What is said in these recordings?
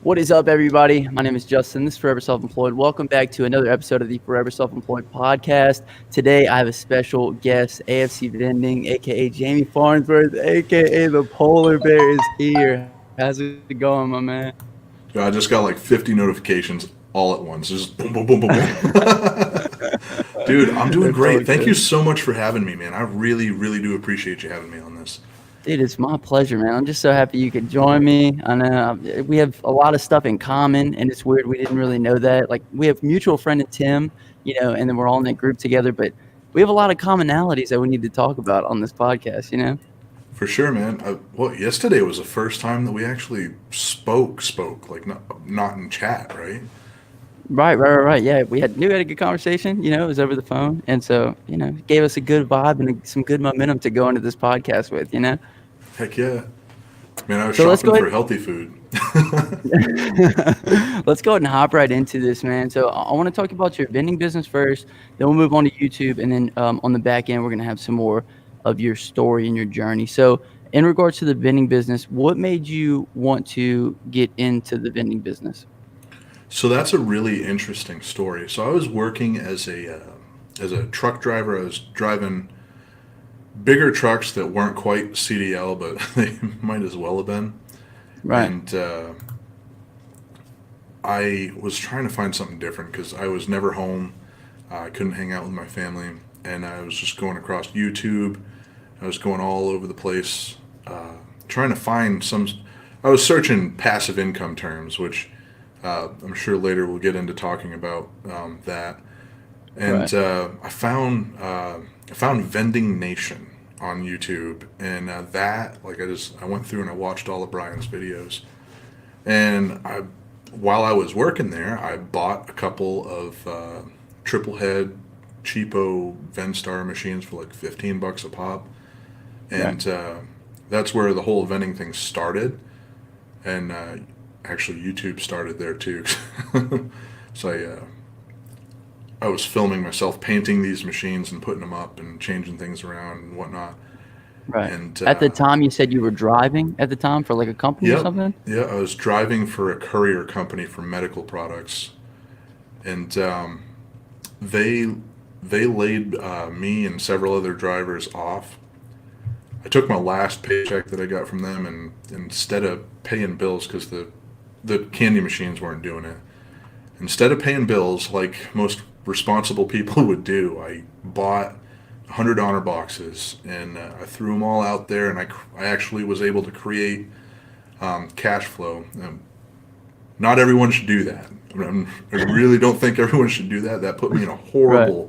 What is up, everybody? My name is Justin. This is Forever Self-Employed. Welcome back to another episode of the Forever Self-Employed podcast. Today, I have a special guest, AFC Vending, a.k.a. Jaime Farnsworth, a.k.a. the Polar Bear is here. How's it going, my man? I just got like 50 notifications all at once. Just boom, boom, boom, boom, boom. Dude, I'm doing That's all great. Thank you good. so much for having me, man. I really, really do appreciate you having me on this. Dude, it's my pleasure, man. I'm just so happy you could join me. I know we have a lot of stuff in common, and it's weird we didn't really know that. Like, we have mutual friend in Tim, and then we're all in that group together, but we have a lot of commonalities that we need to talk about on this podcast. For sure, man. Yesterday was the first time that we actually spoke, like not in chat, right? Right. Yeah, we had a good conversation. It was over the phone, and so it gave us a good vibe and some good momentum to go into this podcast with. Heck yeah. Man, I was So let's shopping go for ahead. healthy food. Let's go ahead and hop right into this, man. So I want to talk about your vending business first, then we'll move on to YouTube, and then on the back end, we're gonna have some more of your story and your journey. So in regards to the vending business, what made you want to get into the vending business? So that's a really interesting story. So I was working as a truck driver. I was driving bigger trucks that weren't quite CDL, but they might as well have been. Right. And I was trying to find something different because I was never home. I couldn't hang out with my family, and I was just going across YouTube. I was going all over the place, trying to find some. I was searching passive income terms, which I'm sure later we'll get into talking about that. And Right. I found Vending Nation on YouTube, and I went through and I watched all of Brian's videos, and while I was working there, I bought a couple of triple head cheapo Vendstar machines for like $15 a pop, Right. and that's where the whole vending thing started, and actually YouTube started there too. So I was filming myself painting these machines and putting them up and changing things around and whatnot. Right. And At the time, you said you were driving at the time for like a company or yep, something? yeah, I was driving for a courier company for medical products, and they they laid me and several other drivers off. I took my last paycheck that I got from them, and instead of paying bills, because the candy machines weren't doing it, instead of paying bills like most responsible people would do, I bought 100 honor boxes, and I threw them all out there, and I actually was able to create cash flow. Not everyone should do that. I really don't think everyone should do that. That put me in a Right.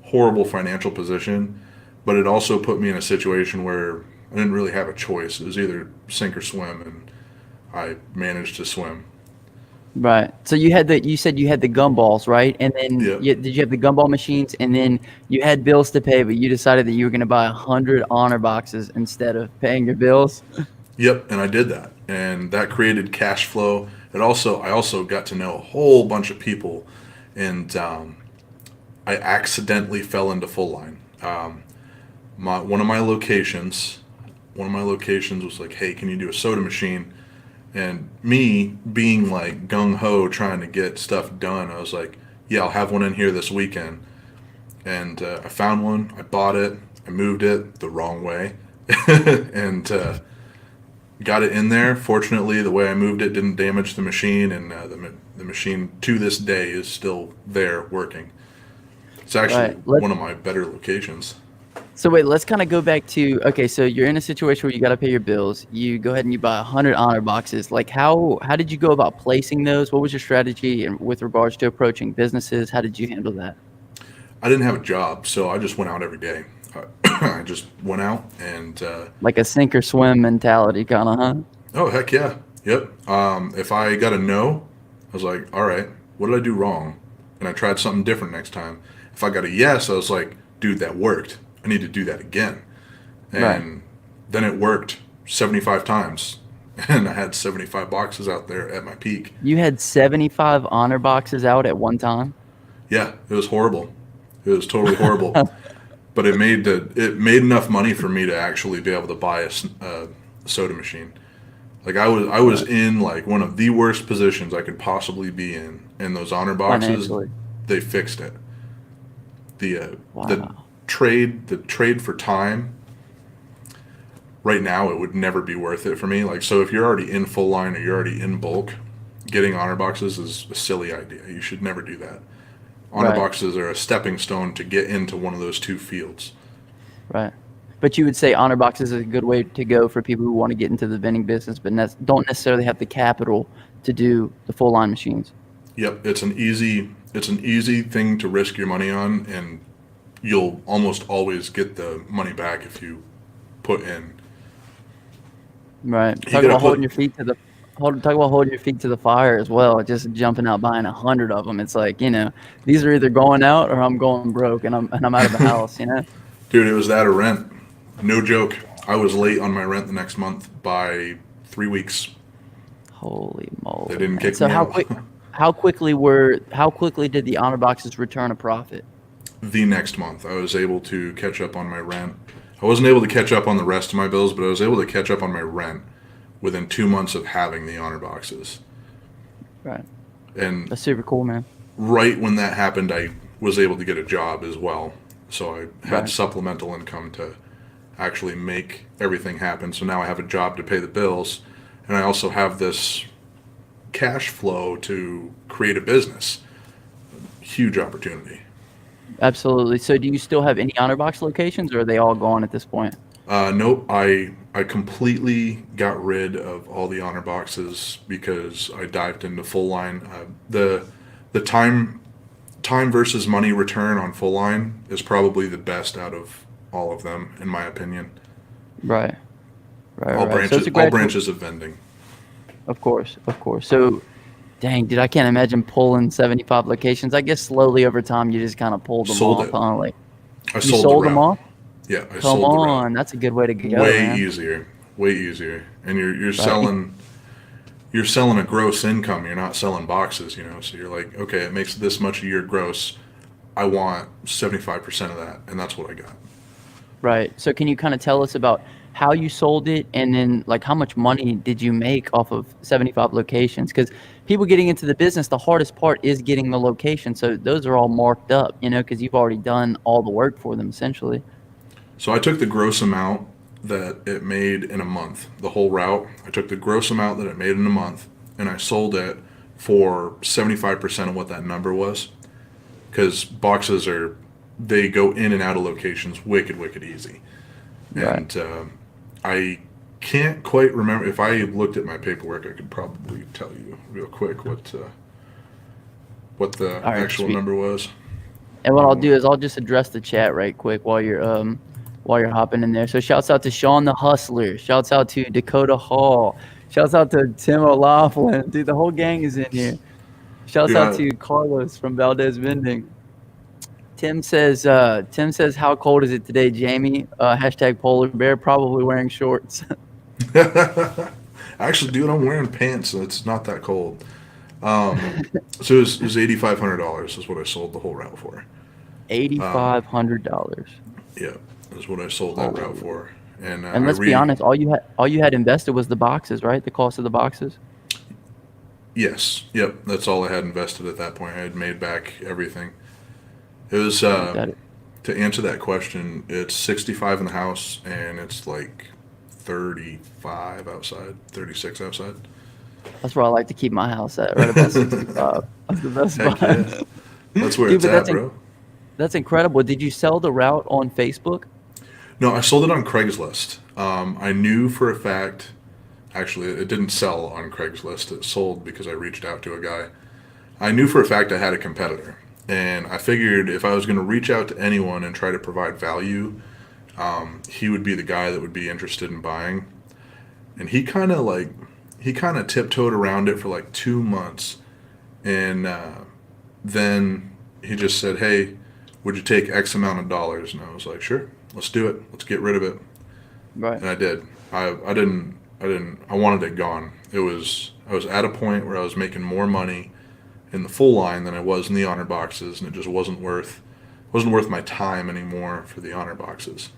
horrible financial position, but it also put me in a situation where I didn't really have a choice. It was either sink or swim, and I managed to swim. Right. So you said you had the gumballs, right? And then Yep. did you have the gumball machines? And then you had bills to pay, but you decided that you were going to buy 100 honor boxes instead of paying your bills. Yep, and I did that, and that created cash flow. I also got to know a whole bunch of people, and I accidentally fell into full line. My one of my locations was like, "Hey, can you do a soda machine?" And me being like gung ho trying to get stuff done, I was like, "Yeah, I'll have one in here this weekend." And I found one. I bought it. I moved it the wrong way, and got it in there. Fortunately, the way I moved it didn't damage the machine, and the machine to this day is still there working. It's actually Right. Let one of my better locations. So wait, let's kind of go back to, okay, so you're in a situation where you got to pay your bills. You go ahead and you buy 100 honor boxes. Like, how did you go about placing those? What was your strategy and with regards to approaching businesses? How did you handle that? I didn't have a job, so I just went out every day. I just went out and Like a sink or swim mentality, kind of, huh? oh heck yeah, yep. If I got a no, I was like, all right, what did I do wrong? And I tried something different next time. If I got a yes, I was like, dude, that worked. I need to do that again. Right. And then it worked 75 times. And I had 75 boxes out there at my peak. You had 75 honor boxes out at one time. Yeah, it was horrible. It was totally horrible. But it made enough money for me to actually be able to buy a soda machine. Like I was Right. in like one of the worst positions I could possibly be in, and those honor boxes, Financially. they fixed it. The the Wow. trade for time right now, it would never be worth it for me. Like, so if you're already in full line or you're already in bulk, getting honor boxes is a silly idea. You should never do that. Honor Right. boxes are a stepping stone to get into one of those two fields. Right. But you would say honor boxes is a good way to go for people who want to get into the vending business, but don't necessarily have the capital to do the full line machines. Yep, it's an easy thing to risk your money on, and you'll almost always get the money back if you put in. Right. You Talk gotta about holding put your feet to the talk about holding your feet to the fire as well. Just jumping out buying 100 of them. It's like, these are either going out or I'm going broke and I'm out of the house. Dude, it was that or rent. No joke. I was late on my rent the next month by 3 weeks. Holy They moly, didn't man. kick So me how out. quick how quickly did the honor boxes return a profit? The next month, I was able to catch up on my rent. I wasn't able to catch up on the rest of my bills, but I was able to catch up on my rent within 2 months of having the honor boxes. Right. And That's super cool, man. right when that happened, I was able to get a job as well. So I had Right. supplemental income to actually make everything happen. So now I have a job to pay the bills, and I also have this cash flow to create a business. Huge opportunity. Absolutely. So do you still have any honor box locations or are they all gone at this point? Nope, I completely got rid of all the honor boxes because I dived into full line. The time versus money return on full line is probably the best out of all of them, in my opinion. Right. Right, All right. So branches it's a all gradual. branches of vending. Of course, of course. So, dang, dude, I can't imagine pulling 75 locations. I guess slowly over time you just kind of pulled them Sold off, it. huh? Like I you sold the sold them route. off? Yeah, I Come sold the route. on, that's a good way to go, Way man. easier. Way easier. And you're Right. selling a gross income. You're not selling boxes. So you're like, okay, it makes this much a year gross. I want 75% of that, and that's what I got. Right. So can you kind of tell us about how you sold it and then like how much money did you make off of 75 locations? Because people getting into the business, the hardest part is getting the location. So those are all marked up, because you've already done all the work for them essentially. So I took the gross amount that it made in a month, the whole route. I took the gross amount that it made in a month, and I sold it for 75% of what that number was. Because boxes they go in and out of locations wicked, wicked easy. Right. And I can't quite remember. If I looked at my paperwork, I could probably tell you real quick what the All right. actual Sweet. number was. And what I'll Um, do is I'll just address the chat right quick while you're hopping in there. So shouts out to Sean the Hustler. Shouts out to Dakota Hall. Shouts out to Tim O'Laughlin. Dude, the whole gang is in here. Shouts Dude, out to Carlos from Valdez Vending. Tim says, how cold is it today, Jamie? Hashtag polar bear, probably wearing shorts. actually, dude, I'm wearing pants, so it's not that cold. So it was $8,500 is what I sold the whole route for. $8,500. Yeah, is what I sold that route Holy. for. And And I let's be honest, all you had invested was the boxes, right? The cost of the boxes. yes, yep, that's all I had invested at that point. I had made back everything. It was Got it. to answer that question. It's 65 in the house, and it's like 35 outside, 36 outside. That's where I like to keep my house at, right about 65. That's the best Heck yeah, spot. that's where Dude, it's but at, bro. that's incredible. Did you sell the route on Facebook? No, I sold it on Craigslist. I knew for a fact. Actually, it didn't sell on Craigslist. It sold because I reached out to a guy. I knew for a fact I had a competitor, and I figured if I was going to reach out to anyone and try to provide value, he would be the guy that would be interested in buying. And he kind of tiptoed around it for like 2 months, and then he just said, "Hey, would you take X amount of dollars?" And I was like, "Sure, let's do it. Let's get rid of it." Right. And I did. I wanted it gone. I was at a point where I was making more money in the full line than I was in the honor boxes, and it just wasn't worth my time anymore for the honor boxes.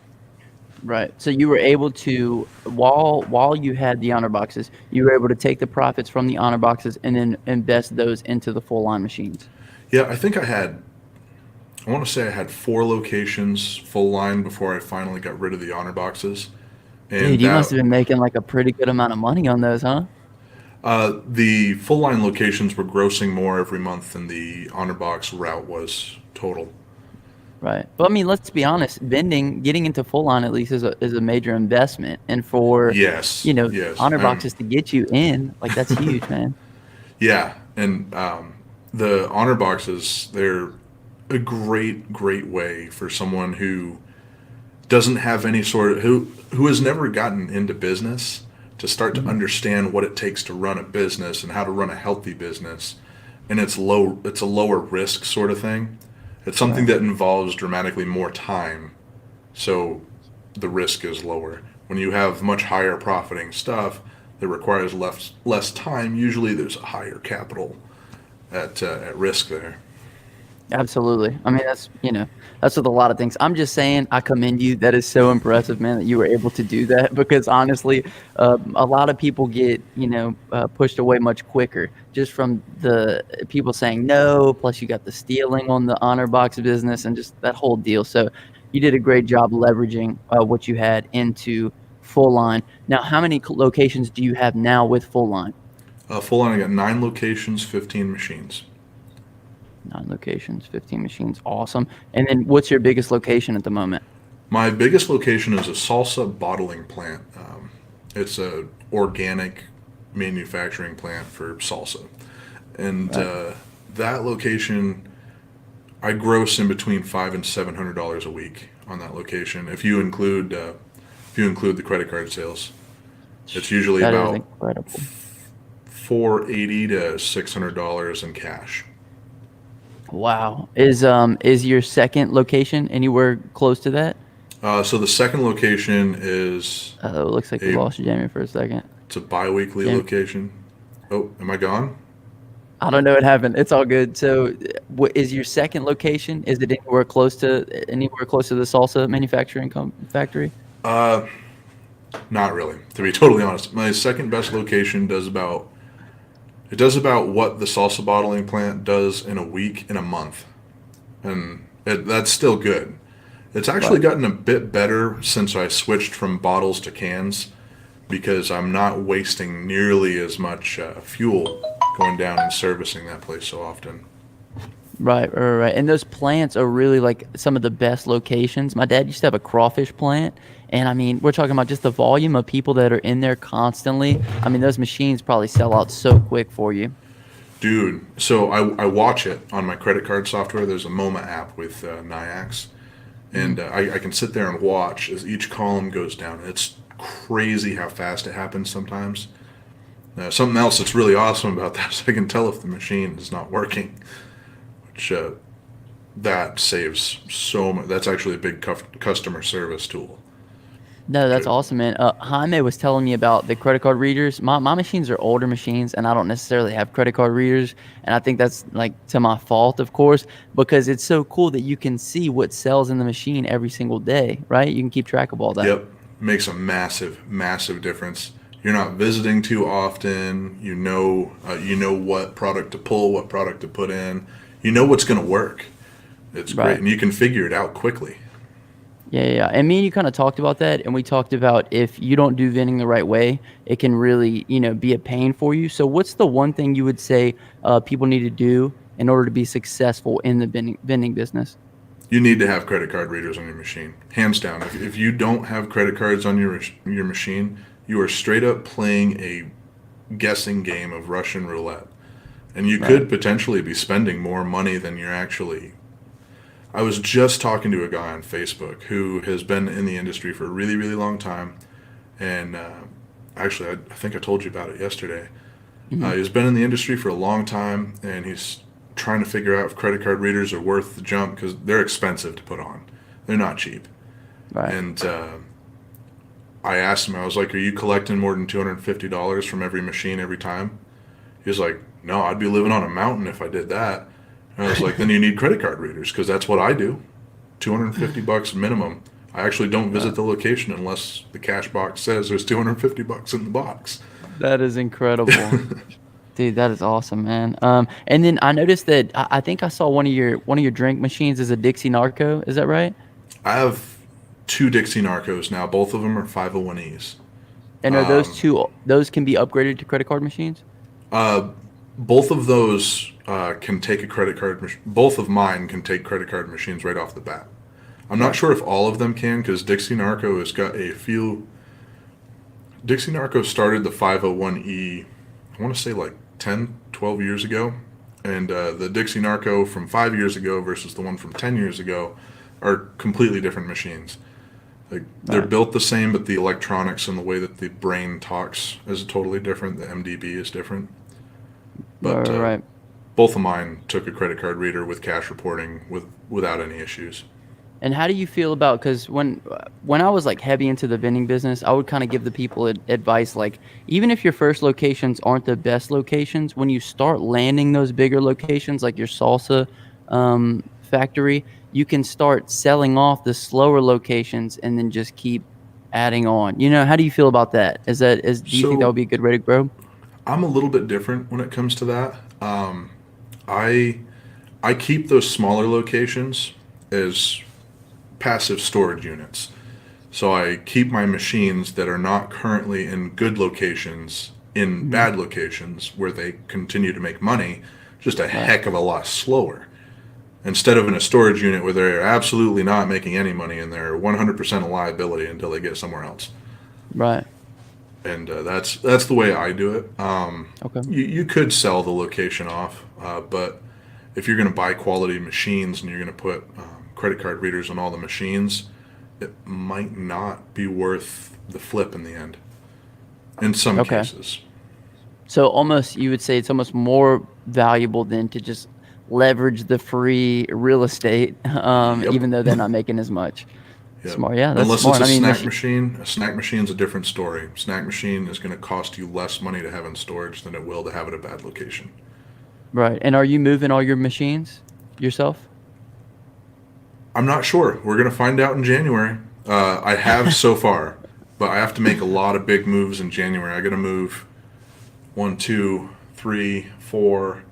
Right. So you were able to, while you had the honor boxes, you were able to take the profits from the honor boxes and then invest those into the full line machines. Yeah, I want to say I had 4 locations full line before I finally got rid of the honor boxes. Dude, And you must have been making like a pretty good amount of money on those, huh? the full line locations were grossing more every month than the honor box route was total. Right. But I mean, let's be honest, vending, getting into full line at least is a major investment. And for, Yes, yes. honor boxes to get you in, like that's huge, man. Yeah, and the honor boxes, they're a great way for someone who doesn't have any sort of who has never gotten into business to start to Mhm. understand what it takes to run a business and how to run a healthy business. And it's a lower risk sort of thing. It's something Right. that involves dramatically more time, so the risk is lower. When you have much higher profiting stuff that requires less time, usually there's a higher capital at risk there. Absolutely. I mean, that's with a lot of things. I'm just saying, I commend you. That is so impressive, man, that you were able to do that. Because honestly, a lot of people get, pushed away much quicker just from the people saying no. Plus, you got the stealing on the honor box business and just that whole deal. So, you did a great job leveraging what you had into full line. Now, how many locations do you have now with full line? Full on, I got 9 locations, 15 machines. 9 locations, 15 machines. Awesome. And then, what's your biggest location at the moment? My biggest location is a salsa bottling plant. It's a organic manufacturing plant for salsa, and Right. that location I gross in between $500 and $700 a week on that location. If you include the credit card sales, it's usually That is about incredible. $480 to $600 in cash. Wow. Is your second location anywhere close to that? So the second location is It looks like we a lost Jamie for a second. it's a biweekly Jamie, location. Oh, am I gone? I don't know what happened. It's all good. So, what is your second location? Is it anywhere close to the salsa manufacturing factory? Uh, Not really. To be totally honest, my second best location does about what the salsa bottling plant does in a week in a month, and that's still good. It's actually Right. gotten a bit better since I switched from bottles to cans because I'm not wasting nearly as much fuel going down and servicing that place so often. Right. And those plants are really like some of the best locations. My dad used to have a crawfish plant, and I mean, we're talking about just the volume of people that are in there constantly. I mean, those machines probably sell out so quick for you. Dude, so I watch it on my credit card software. There's a MoMA app with NIAX, Mhm. and I can sit there and watch as each column goes down. It's crazy how fast it happens sometimes. Something else that's really awesome about that is I can tell if the machine is not working, which that saves so much. That's actually a big customer service tool. No, that's Good. awesome, man. Jaime was telling me about the credit card readers. My machines are older machines, and I don't necessarily have credit card readers. And I think that's like to my fault, of course, because it's so cool that you can see what sells in the machine every single day, right? You can keep track of all that. Yep, makes a massive difference. You're not visiting too often. You know what product to pull, what product to put in. You know what's going to work. It's great, Right. and you can figure it out quickly. Yeah. And me and you kind of talked about that, and we talked about if you don't do vending the right way, it can really, be a pain for you. So, what's the one thing you would say people need to do in order to be successful in the vending business? You need to have credit card readers on your machine, hands down. If you don't have credit cards on your machine, you are straight up playing a guessing game of Russian roulette, and you Right. could potentially be spending more money than you're actually. I was just talking to a guy on Facebook who has been in the industry for a really long time, and actually, I think I told you about it yesterday. Hmm. He's been in the industry for a long time, and he's trying to figure out if credit card readers are worth the jump because they're expensive to put on. They're not cheap. Right. And I asked him, I was like, "Are you collecting more than $250 from every machine every time?" He was like, "No, I'd be living on a mountain if I did that." And I was like, "Then you need credit card readers because that's what I do. $250 minimum. I actually don't Uh, visit the location unless the cash box says there's 250 bucks in the box. that is incredible. Dude, that is awesome, man. And then I noticed that I think I saw one of your drink machines is a Dixie Narco. Is that right? I have two Dixie Narcos now. Both of them are 501Es. And are those two those can be upgraded to credit card machines? Uh, both of those can take a credit card. Both of mine can take credit card machines right off the bat. I'm not Right. sure if all of them can because Dixie Narco has got a few. Dixie Narco started the 501E, I want to say like 10, 12 years ago. And the Dixie Narco from 5 years ago versus the one from 10 years ago are completely different machines. Like they're Right. built the same, but the electronics and the way that the brain talks is totally different. The MDB is different. Right. But Right. Right. both of mine took a credit card reader with cash reporting without any issues. And how do you feel about, because when I was like heavy into the vending business, I would kind of give the people advice like, even if your first locations aren't the best locations, when you start landing those bigger locations like your salsa factory, you can start selling off the slower locations and then just keep adding on. How do you feel about that? Do you think that So would be a good way to grow? I'm a little bit different when it comes to that. I I keep those smaller locations as passive storage units. So I keep my machines that are not currently in good locations in Hmm. bad locations where they continue to make money just a Right. heck of a lot slower. Instead of in a storage unit where they're absolutely not making any money and they're 100% a liability until they get somewhere else. Right. And that's the way I do it. Okay. You could sell the location off, but if you're going to buy quality machines and you're going to put credit card readers on all the machines, it might not be worth the flip in the end. In some Okay. cases, So almost you would say it's almost more valuable than to just leverage the free real estate, yep, even though they're not making as much. yep. Smart, yeah, that's Unless it's smart. a I mean, snack machine, a snack machine's a different story. Snack machine is going to cost you less money to have in storage than it will to have at a bad location. right. And are you moving all your machines yourself? I'm not sure. We're going to find out in January. I have so far, but I have to make a lot of big moves in January. I got to move one, two, three, four.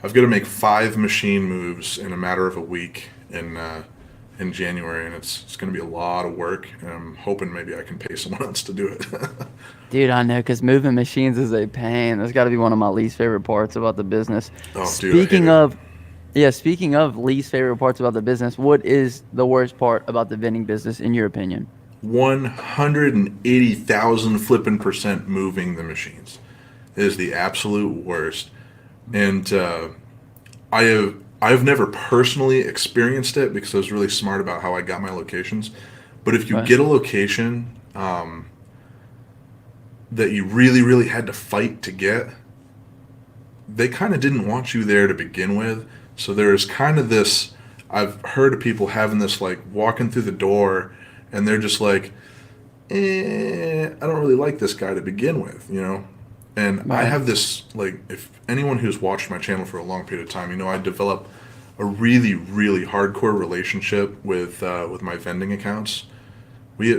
I've got to make 5 machine moves in a matter of a week in January, and it's going to be a lot of work. And I'm hoping maybe I can pay someone else to do it. Dude, I know, because moving machines is a pain. That's got to be one of my least favorite parts about the business. Oh, dude, I hate Speaking it. of, yeah, speaking of least favorite parts about the business, what is the worst part about the vending business in your opinion? 180,000 flipping percent moving the machines is the absolute worst. And I've never personally experienced it because I was really smart about how I got my locations. But if you Right. get a location that you really, really had to fight to get, they kind of didn't want you there to begin with. So there's kind of this. I've heard of people having this like walking through the door, and they're just like, I don't really like this guy to begin with, you know? And I Right. have this, like, if anyone who's watched my channel for a long period of time, I develop a really, really hardcore relationship with my vending accounts. We,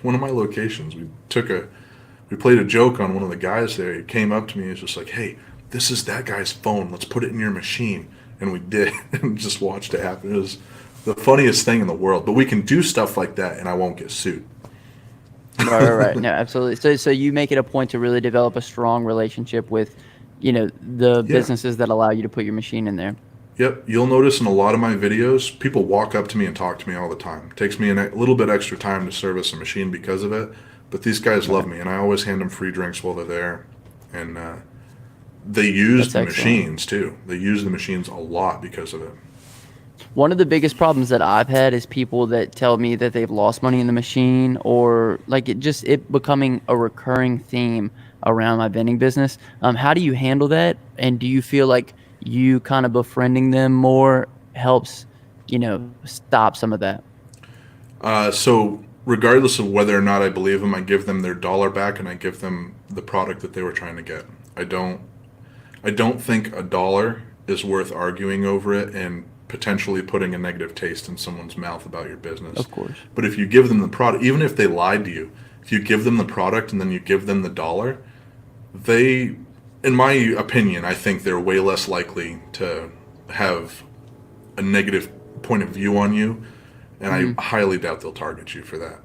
one of my locations, we played a joke on one of the guys there. He came up to me and was just like, hey, this is that guy's phone. Let's put it in your machine. And we did, and just watched it happen. It was the funniest thing in the world. But we can do stuff like that, and I won't get sued. Right, right, right. No, absolutely. So you make it a point to really develop a strong relationship with, the Yeah. businesses that allow you to put your machine in there. Yep, you'll notice in a lot of my videos, people walk up to me and talk to me all the time. It takes me a little bit extra time to service a machine because of it, but these guys love Right. me, and I always hand them free drinks while they're there. And they use That's the excellent. machines too. They use the machines a lot because of it. One of the biggest problems that I've had is people that tell me that they've lost money in the machine, or like it becoming a recurring theme around my vending business. How do you handle that? And do you feel like you kind of befriending them more helps, stop some of that? So regardless of whether or not I believe them, I give them their dollar back and I give them the product that they were trying to get. I don't I don't think a dollar is worth arguing over it and potentially putting a negative taste in someone's mouth about your business. Of course. But if you give them the product, even if they lied to you, if you give them the product and then you give them the dollar, they, in my opinion, I think they're way less likely to have a negative point of view on you, and Hmm. I highly doubt they'll target you for that.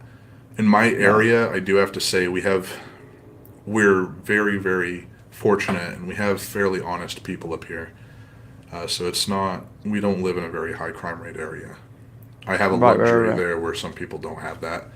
In my Right. area, I do have to say we're very, very fortunate, and we have fairly honest people up here. So it's not, we don't live in a very high crime rate area. I have a Right, right, luxury right. there where some people don't have that.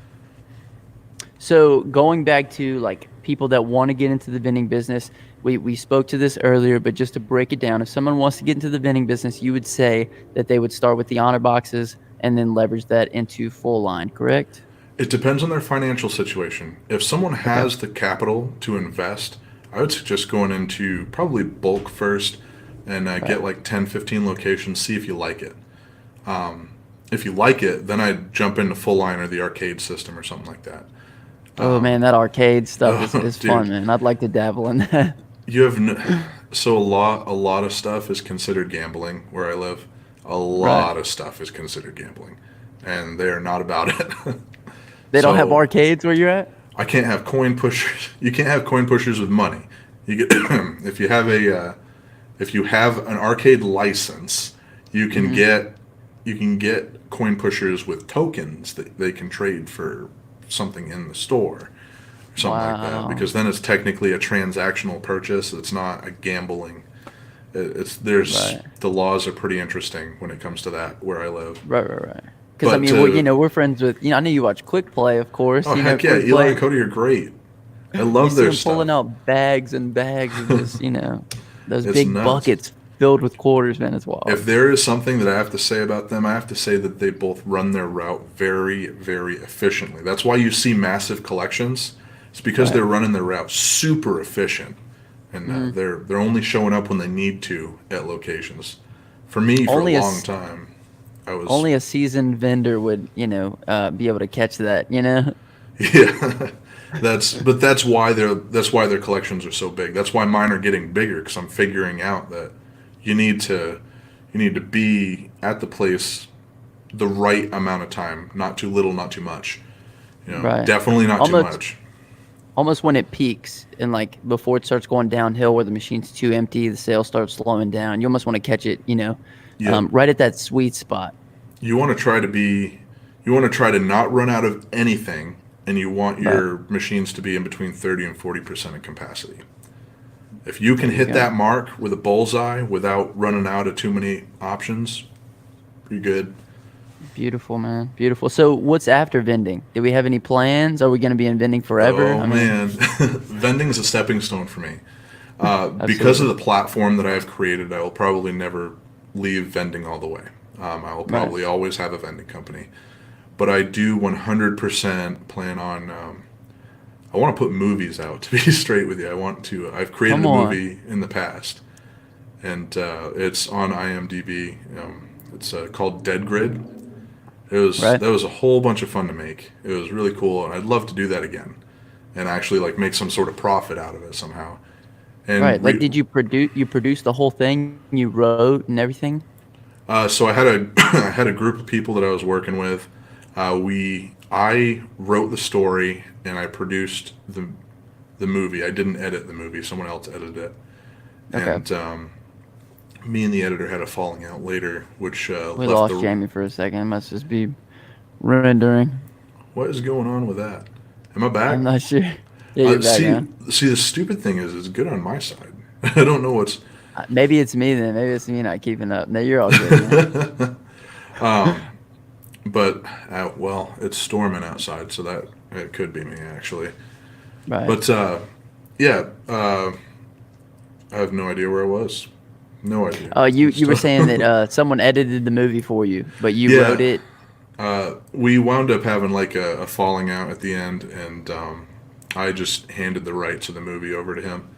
So going back to like people that want to get into the vending business, we spoke to this earlier, but just to break it down, if someone wants to get into the vending business, you would say that they would start with the honor boxes and then leverage that into full line, correct? It depends on their financial situation. If someone Okay. has the capital to invest, I would suggest going into probably bulk first and Right. get like 10, 15 locations, see if you like it. If you like it, then I'd jump into full line or the arcade system or something like that. Oh man, that arcade stuff Oh, is fun, dude, man. I'd like to dabble in that. you have no, so a lot of stuff is considered gambling where I live. A Right. lot of stuff is considered gambling, and they are not about it. They don't have So arcades where you're at? I can't have coin pushers. You can't have coin pushers with money. You get if you have if you have an arcade license, you can Hmm. get coin pushers with tokens that they can trade for something in the store or something like that. Wow. Because then it's technically a transactional purchase. It's not a gambling. It's there's Right. the laws are pretty interesting when it comes to that where I live. Right, right, right. Because I But mean, we're friends with, I know you watch Quick Play, of course. oh heck yeah, Quick Eli and Play. Cody are great. I You love see their them pulling stuff. out bags and bags of just, those It's big nuts. buckets filled with quarters, man. It's wild. If there is something that I have to say about them, I have to say that they both run their route very, very efficiently. That's why you see massive collections. It's because Right. they're running their route super efficient, and Hmm. they're only showing up when they need to at locations. For me, for a Only a long s- time, I was only a seasoned vendor would, be able to catch that. yeah. That's why their collections are so big. That's why mine are getting bigger because I'm figuring out that you need to you need to be at the place the right amount of time, not too little, not too much. Right. Definitely not too Almost much. almost when it peaks and like before it starts going downhill where the machine's too empty, the sales start slowing down. You almost want to catch it, Yep. right at that sweet spot. You want to try to be you want to try to not run out of anything, and you want Right. your machines to be in between 30 and 40% of capacity. If you can There you hit go. that mark with a bullseye without running out of too many options, you're good. Beautiful, man. Beautiful. So what's after vending? Do we have any plans? Are we going to be in vending forever? Oh I mean, man, vending's a stepping stone for me. Because of absolutely. the platform that I have created, I will probably never leave vending all the way. I will Right. probably always have a vending company, but I do 100% plan on. I want to put movies out. To be straight with you, I want to. I've created Come a on. movie in the past, and it's on IMDb. It's called Dead Grid. Right. That was a whole bunch of fun to make. It was really cool, and I'd love to do that again, and actually like make some sort of profit out of it somehow. Right. And Like, did you produce the whole thing? You wrote and everything? so I had a I had a group of people that I was working with. I wrote the story and I produced the movie. I didn't edit the movie; someone else edited it. Okay. And me and the editor had a falling out later, which We left lost the. Jamie for a second. It must just be rendering. What is going on with that? Am I back? I'm not sure. Yeah, you're back See, now. the stupid thing is, it's good on my side. I don't know what's. Maybe it's me then. Maybe it's me not keeping up. No, you're all good, man. But well, it's storming outside, so that it could be me actually. Right. But yeah, I have no idea where I was. No idea. You were saying that So, someone edited the movie for you, but you wrote yeah, it. we wound up having like a falling out at the end, and I just handed the rights of the movie over to him.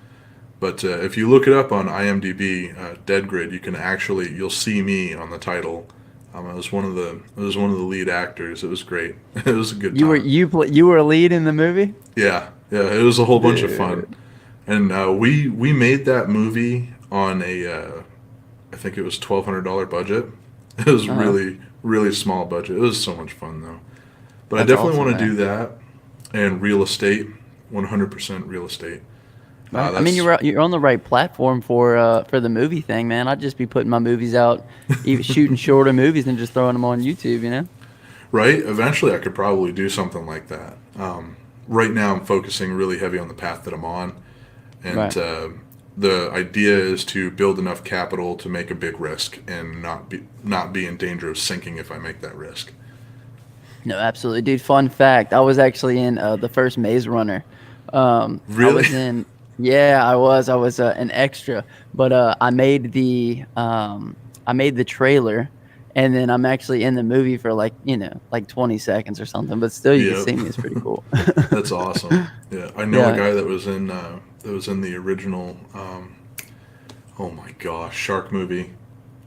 But if you look it up on IMDb, Dead Grid, you'll see me on the title. I was one of the lead actors. It was great. It was a good You were time. you were a lead in the movie? Yeah, yeah, it was a whole bunch of fun. Dude. And we made that movie on a I think it was $1,200 budget. It was Uh-huh. really, really small budget. It was so much fun though. But I That's definitely awesome, want to man. do that and real estate, 100% real estate. Right. I mean, That's you're on the right platform for the movie thing, man. I'd just be putting my movies out, even shooting shorter movies and just throwing them on YouTube, you know? right. Eventually, I could probably do something like that. Right now, I'm focusing really heavy on the path that I'm on, and Right. the idea is to build enough capital to make a big risk and not be in danger of sinking if I make that risk. No, absolutely, dude. Fun fact: I was actually in the first Maze Runner. I Really? was in, yeah, I was. I was an extra, but I made the trailer, and then I'm actually in the movie for like 20 seconds or something. But still, you can Yep. see me. It's pretty cool. That's awesome. Yeah, I know a Yeah, guy that was in the original. Oh my gosh, shark movie,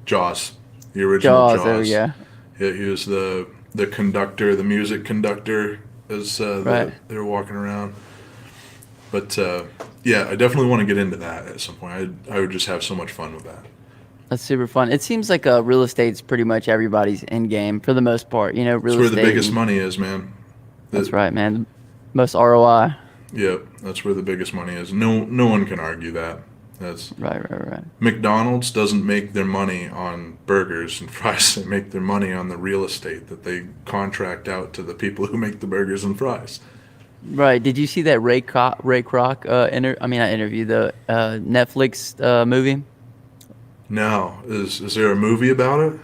Jaws, the original Jaws. There we Jaws. go. Yeah, he was the conductor, the music conductor, as Right. they were walking around. But yeah, I definitely want to get into that at some point. I would just have so much fun with that. That's super fun. It seems like real estate's pretty much everybody's end game for the most part. You know, It's real where the estate, biggest and money is, man. that's That right, man. Most ROI. Yeah, that's where the biggest money is. No one can argue that. That's Right, right, right. McDonald's doesn't make their money on burgers and fries. They make their money on the real estate that they contract out to the people who make the burgers and fries. Right. Did you see that Ray Kroc I mean not interview, the Netflix movie? Now, is there a movie about it?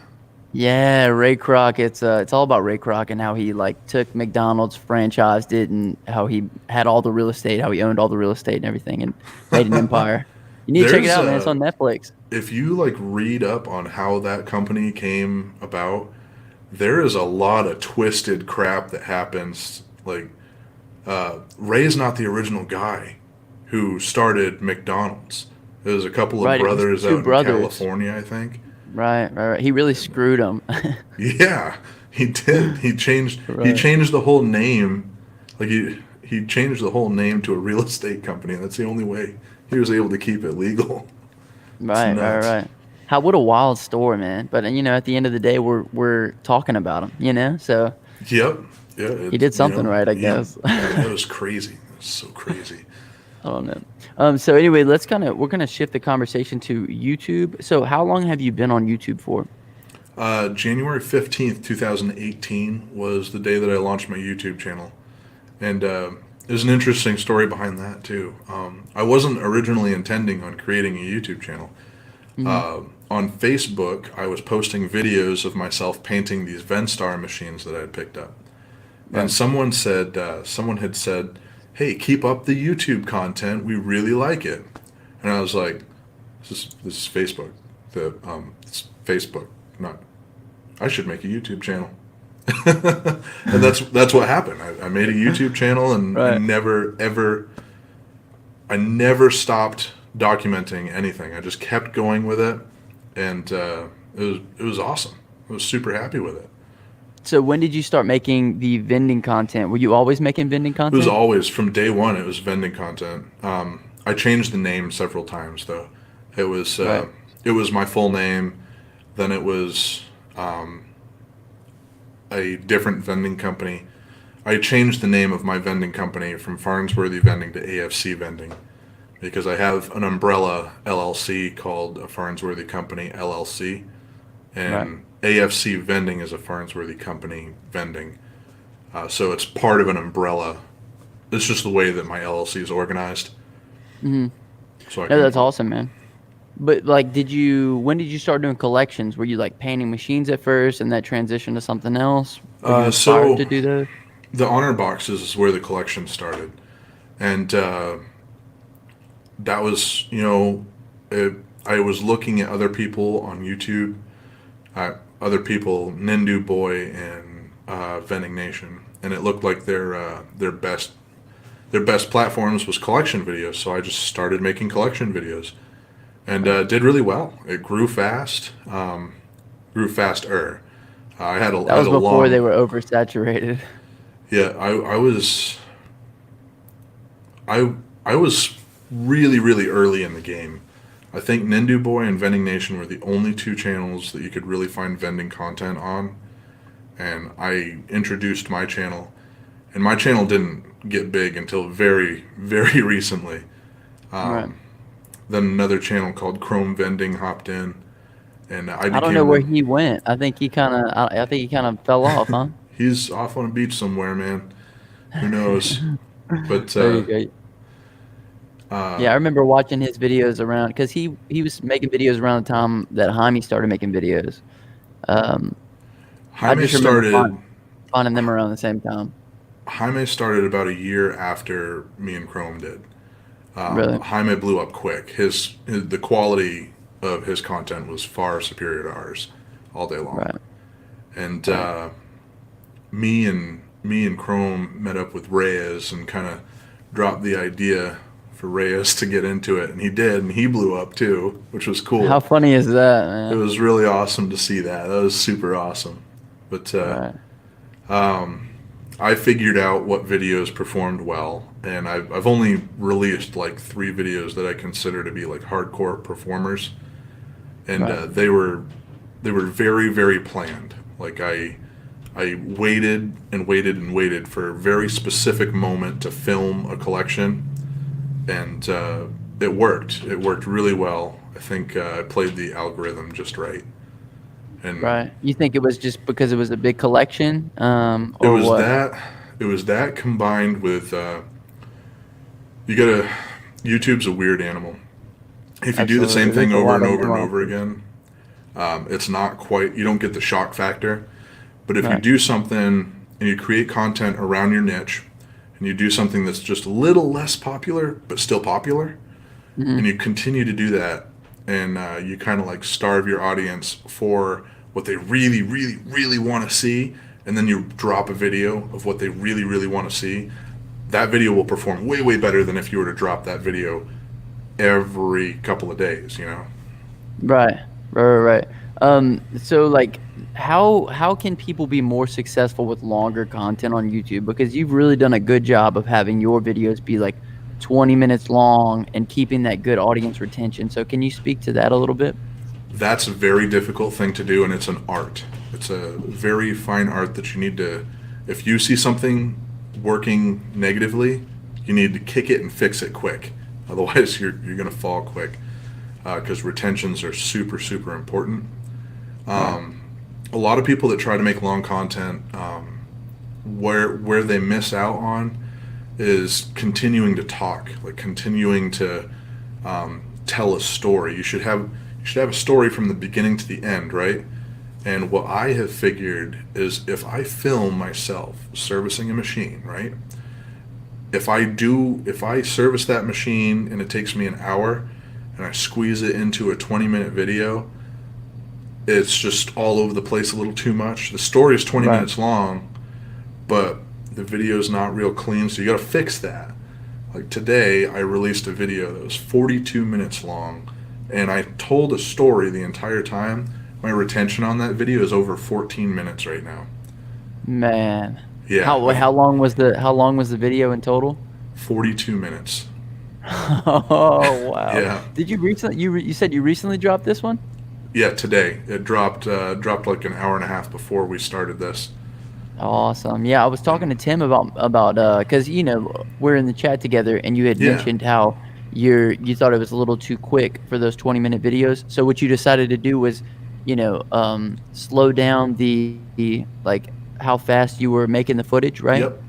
Yeah, Ray Kroc. It's all about Ray Kroc and how he like took McDonald's, franchised it, and how he had all the real estate, how he owned all the real estate and everything, and made an empire. You need to check it There's out, man. It's on Netflix. if you like read up on how that company came about, there is a lot of twisted crap that happens. Like Ray's not the original guy who started McDonald's. There's a couple of Right. It was brothers two out in brothers. California, I think. Right, right, right. He really screwed them. Yeah, he did. He Right. changed the whole name. Like he changed the whole name to a real estate company. That's the only way he was able to keep it legal. It's Right, right, nuts. right. How what a wild story, man. But at the end of the day, we're talking about him. So Yep. Yeah. he did something right, I Yep. guess. That was crazy. That's so crazy. I don't know. So anyway, we're gonna shift the conversation to YouTube. So how long have you been on YouTube for? January 15th, 2018 was the day that I launched my YouTube channel. And there's an interesting story behind that, too. I wasn't originally intending on creating a YouTube channel. Hmm. On Facebook, I was posting videos of myself painting these Venstar machines that I had picked up. And Right. someone had said, "Hey, keep up the YouTube content. We really like it." And I was like, "This is Facebook. It's Facebook. Not. I should make a YouTube channel." And that's what happened. I made a YouTube channel, and Right. I never stopped documenting anything. I just kept going with it, and it was awesome. I was super happy with it. So when did you start making the vending content? Were you always making vending It was content? always from day one. It was vending content. I changed the name several times though. It was Right. uh, it was my full name. Then it was um, a different vending company. I changed the name of my vending company from Farnsworthy Vending to AFC Vending because I have an umbrella LLC called a Farnsworthy Company LLC, Right. and AFC Vending is a Farnsworthy Company vending. So it's part of an umbrella. It's just the way that my LLC is organized. Hmm. So I No, that's can. awesome, man. But like, when did you start doing collections? Were you like painting machines at first, and that transition to something else? Were you inspired So to do those? the honor boxes is where the collection started, and that was I was looking at other people on YouTube, other people, Nindu Boy and Vending Nation, and it looked like their best platforms was collection videos. So I just started making collection videos, and Right. did really well. It grew fast, grew faster. I That had was a before they long. were oversaturated. Yeah, I was really really early in the game. I think Nindu Boy and Vending Nation were the only two channels that you could really find vending content on. And I introduced my channel, and my channel didn't get big until very, very recently. Right. Then another channel called Chrome Vending hopped in, and I I don't know became where he went. I think he kind of fell off, huh? he's off on a beach somewhere, man. Who knows? But There you go. Yeah, I remember watching his videos around because he was making videos around the time that Jaime started making videos. Um, I Jaime just remember started finding them around the same time. Jaime started about a year after me and Chrome did. Really. Jaime blew up quick. The quality of his content was far superior to ours, all day long. Right. And Right. me and Chrome met up with Reyes and kind of dropped the idea for Reyes to get into it, and he did, and he blew up too, which was How cool. funny is that, It man? was really awesome to see that. That was super awesome. But Right. I figured out what videos performed well, and I've only released like 3 videos that I consider to be like hardcore performers, and Right. they were very, very planned. Like I waited and waited and waited for a very specific moment to film a collection, and it worked. It worked really well. I think I played the algorithm just right, and Right. You think it was just because it was a big collection, it or was what? that it was that combined with you gotta YouTube's a weird animal. If you do the same Absolutely. There's thing a over lot and of over and over nuances. again, it's not quite, you don't get the shock factor. But if you Right. do something and you create content around your niche, and you do something that's just a little less popular but still popular, and Hmm. you continue to do that, and you kind of like starve your audience for what they really, really, really want to see, and then you drop a video of what they really, really want to see, that video will perform way, way better than if you were to drop that video every couple of days, you know? Right. Right. Right. Right. So like, how can people be more successful with longer content on YouTube? Because you've really done a good job of having your videos be like 20 minutes long and keeping that good audience retention. So can you speak to that a little bit? That's a very difficult thing to do, and it's an art. It's a very fine art that you need to, if you see something working negatively, you need to kick it and fix it quick. Otherwise, you're going to fall quick, because retentions are super, super important. Right. A lot of people that try to make long content, where they miss out on is continuing to talk, like continuing to tell a story. You should have a story from the beginning to the end, right? And what I have figured is if I film myself servicing a machine, right? If I service that machine and it takes me an hour and I squeeze it into a 20-minute video, it's just all over the place a little too much. The story is 20 Right. minutes long, but the video is not real clean, so you got to fix that. Like today, I released a video that was 42 minutes long, and I told a story the entire time. My retention on that video is over 14 minutes right now. Man. Yeah, How long was the video in total? 42 minutes. Oh, wow. Yeah, You said you recently dropped this one? yeah. Today it dropped like an hour and a half before we started this, Awesome. Yeah, I was talking and to Tim about because we're in the chat together, and you had yeah, mentioned how you thought it was a little too quick for those 20-minute videos. So what you decided to do was, slow down the like how fast you were making the footage, right? yep,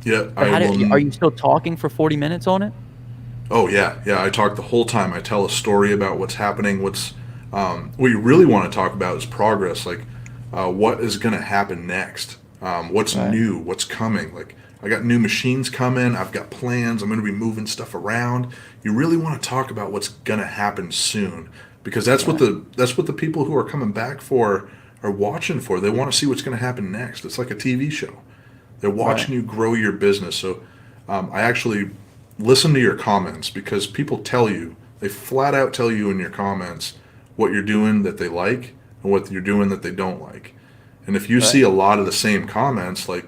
yeah. But I will. are you still talking for 40 minutes on it? Oh yeah, yeah. I talk the whole time. I tell a story about what's happening. What you really want to talk about is progress. Like, what is going to happen next? What's Right. new? What's coming? Like, I got new machines coming. I've got plans. I'm going to be moving stuff around. You really want to talk about what's going to happen soon, because Right. that's what the people who are coming back for are watching for. They want to see what's going to happen next. It's like a TV show. They're Right. watching you grow your business. So I actually listen to your comments, because people tell you, they flat out tell you in your comments what you're doing that they like and what you're doing that they don't like. And if you see Right. a lot of the same comments, like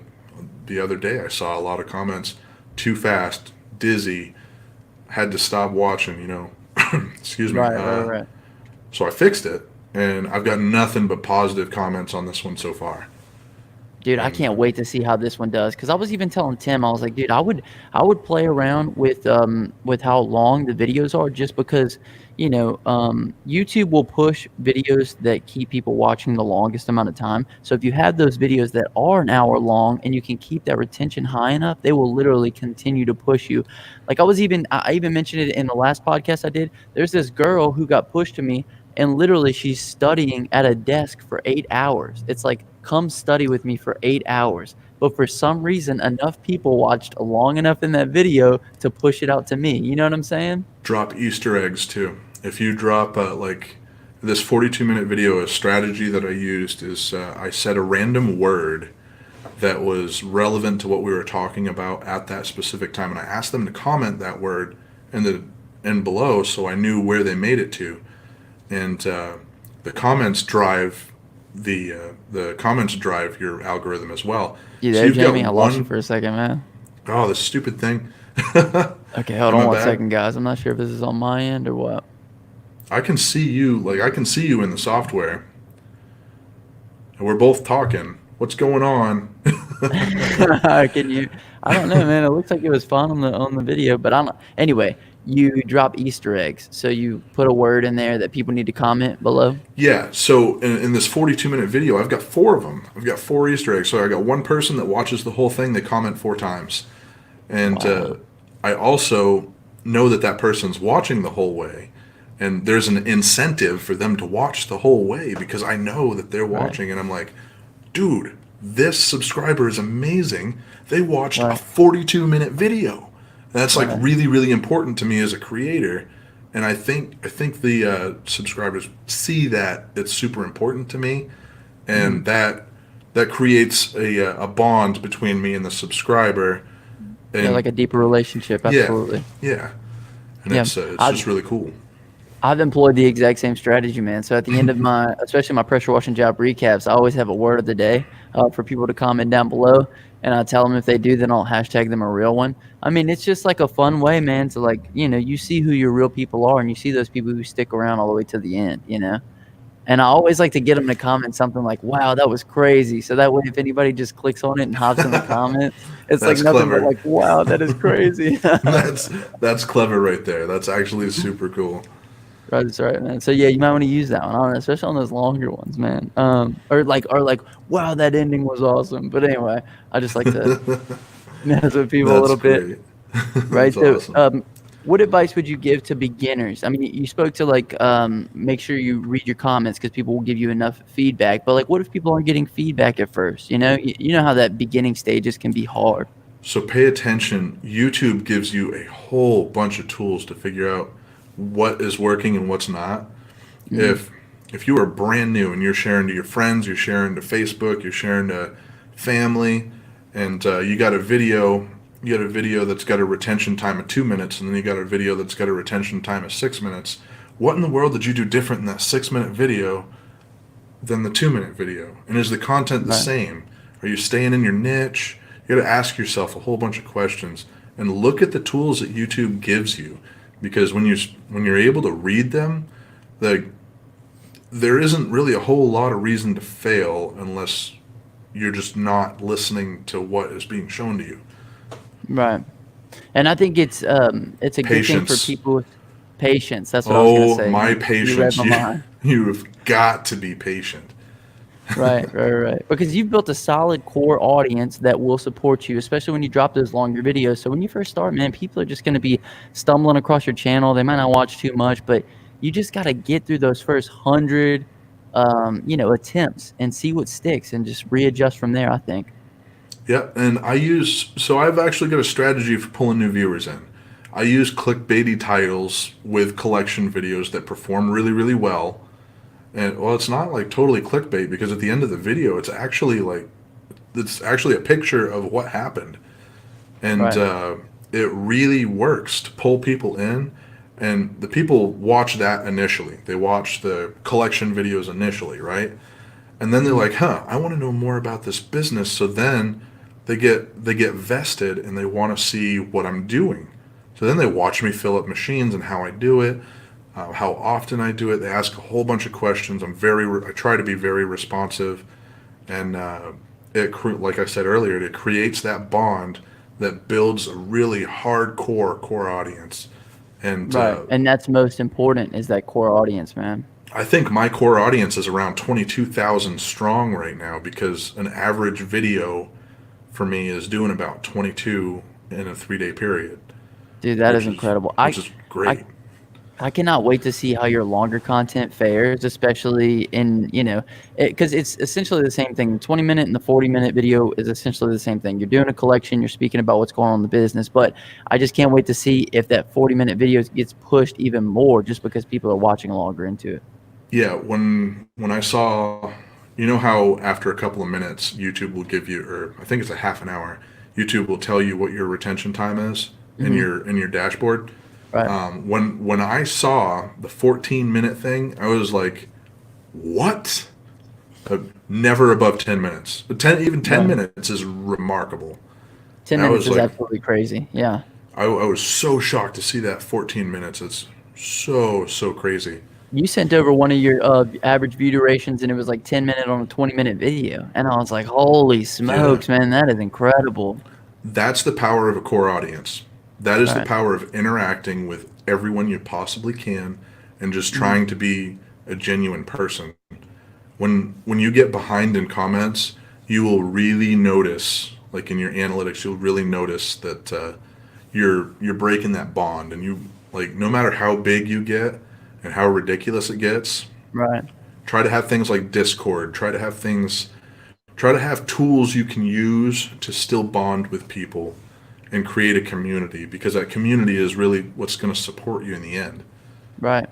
the other day, I saw a lot of comments, too fast, dizzy, had to stop watching, Excuse me. Right, right, right. So I fixed it, and I've got nothing but positive comments on this one so far. Dude, I And can't wait to see how this one does. Because I was even telling Tim, I was like, dude, I would play around with how long the videos are, just because, YouTube will push videos that keep people watching the longest amount of time. So if you have those videos that are an hour long and you can keep that retention high enough, they will literally continue to push you. Like I even mentioned it in the last podcast I did. There's this girl who got pushed to me, and literally she's studying at a desk for 8 hours. It's like, come study with me for 8 hours. But for some reason, enough people watched long enough in that video to push it out to me. You know what I'm saying? drop Easter eggs too. If you drop like this 42-minute video, a strategy that I used is I said a random word that was relevant to what we were talking about at that specific time, and I asked them to comment that word in the in below, so I knew where they made it to. And the comments drive the comments drive your algorithm as well. You So there, you've got Jamie? I lost you one for a second, man. oh this stupid thing. Okay, hold Am on I one bad? second, guys. I'm not sure if this is on my end or what. I can see you in the software, and we're both talking. What's going on? Can you? I don't know, man. It looks like it was fun on the video, but I don't. Anyway, you drop Easter eggs, so you put a word in there that people need to comment below. Yeah, so in this 42-minute video, I've got four of them. I've got four Easter eggs. So I got one person that watches the whole thing, they comment four times. And Wow. I also know that that person's watching the whole way. And there's an incentive for them to watch the whole way because I know that they're Right. watching. And I'm like, dude, this subscriber is amazing. They watched a Right. 42-minute video. And that's like Right. really, really important to me as a creator. And I think the subscribers see that it's super important to me, Hmm. and that creates a bond between me and the subscriber. Yeah, And like a deeper relationship. yeah, Absolutely. yeah, and Yeah. it's I just really cool. I've employed the exact same strategy, man. So at the end of my, especially my pressure washing job recaps, I always have a word of the day for people to comment down below, and I tell them if they do, then I'll hashtag them a real one. I mean, it's just like a fun way, man, to like, you see who your real people are, and you see those people who stick around all the way to the end. And I always like to get them to comment something like, "Wow, that was crazy." So that way, if anybody just clicks on it and hops in the comments, it's like That's nothing but clever. like, "Wow, that is crazy." that's that's clever right there. That's actually super cool. Right, that's right, man. So yeah, you might want to use that one, on especially on those longer ones, man. Or like, wow, that ending was awesome. But anyway, I just like to mess with people a That's little bit, great. right? That's So, awesome. what advice would you give to beginners? I mean, you spoke to like, make sure you read your comments because people will give you enough feedback. But like, what if people aren't getting feedback at first? You know how that beginning stages can be hard. So pay attention. YouTube gives you a whole bunch of tools to figure out what is working and what's not. Mm, If if you are brand new and you're sharing to your friends, you're sharing to Facebook, you're sharing to family, and you got a video that's got a retention time of 2 minutes, and then you got a video that's got a retention time of 6 minutes. What in the world did you do different in that 6 minute video than the 2 minute video? And is the content the right. same? Are you staying in your niche? You got to ask yourself a whole bunch of questions and look at the tools that YouTube gives you, because when you're able to read them, the there isn't really a whole lot of reason to fail unless you're just not listening to what is being shown to you. Right. And I think it's a good thing for Patience. people with patience. That's what I was gonna Oh, say. my You read patience. my mind. You've got to be patient. Right, right, right. Because you've built a solid core audience that will support you, especially when you drop those longer videos. So when you first start, man, people are just going to be stumbling across your channel. They might not watch too much, but you just got to get through those first 100, attempts and see what sticks and just readjust from there, I think. Yeah, and I've actually got a strategy for pulling new viewers in. I use clickbaity titles with collection videos that perform really, really well. And well, it's not like totally clickbait because at the end of the video, it's actually a picture of what happened, and Right. it really works to pull people in. And the people watch that initially. They watch the collection videos initially, right? And then they're Mhm. like, "Huh, I want to know more about this business." So then they get vested and they want to see what I'm doing. So then they watch me fill up machines and how I do it. how often I do it. They ask a whole bunch of questions. I try to be very responsive, and like I said earlier, it creates that bond that builds a really hardcore core audience. And Right, and that's most important is that core audience, man. I think my core audience is around 22,000 strong right now because an average video for me is doing about 22 in a 3 day period, Dude, that is which is incredible. which is I great. I cannot wait to see how your longer content fares, especially in, because it's essentially the same thing. The 20-minute and the 40-minute video is essentially the same thing. You're doing a collection, you're speaking about what's going on in the business, but I just can't wait to see if that 40-minute video gets pushed even more just because people are watching longer into it. Yeah, when I saw, you know how after a couple of minutes YouTube will give you, or I think it's a half an hour, YouTube will tell you what your retention time is in Hmm. your dashboard. Right. When I saw the 14-minute thing, I was like, what? Never above 10 minutes. Even 10 Right. minutes is remarkable. 10 And I minutes was is like, absolutely crazy. Yeah. I was so shocked to see that 14 minutes. It's so crazy. You sent over one of your average view durations, and it was like 10 minute on a 20-minute video, and I was like, "Holy Yeah. smokes, man, that is incredible!" That's the power of a core audience. That is the Right. power of interacting with everyone you possibly can and just Hmm. trying to be a genuine person. When you get behind in comments, you will really notice, like in your analytics, you'll really notice that you're breaking that bond, and you like no matter how big you get and how ridiculous it gets, Right. try to have things like Discord. Try to have tools you can use to still bond with people and create a community because that community is really what's going to support you in the end. Right.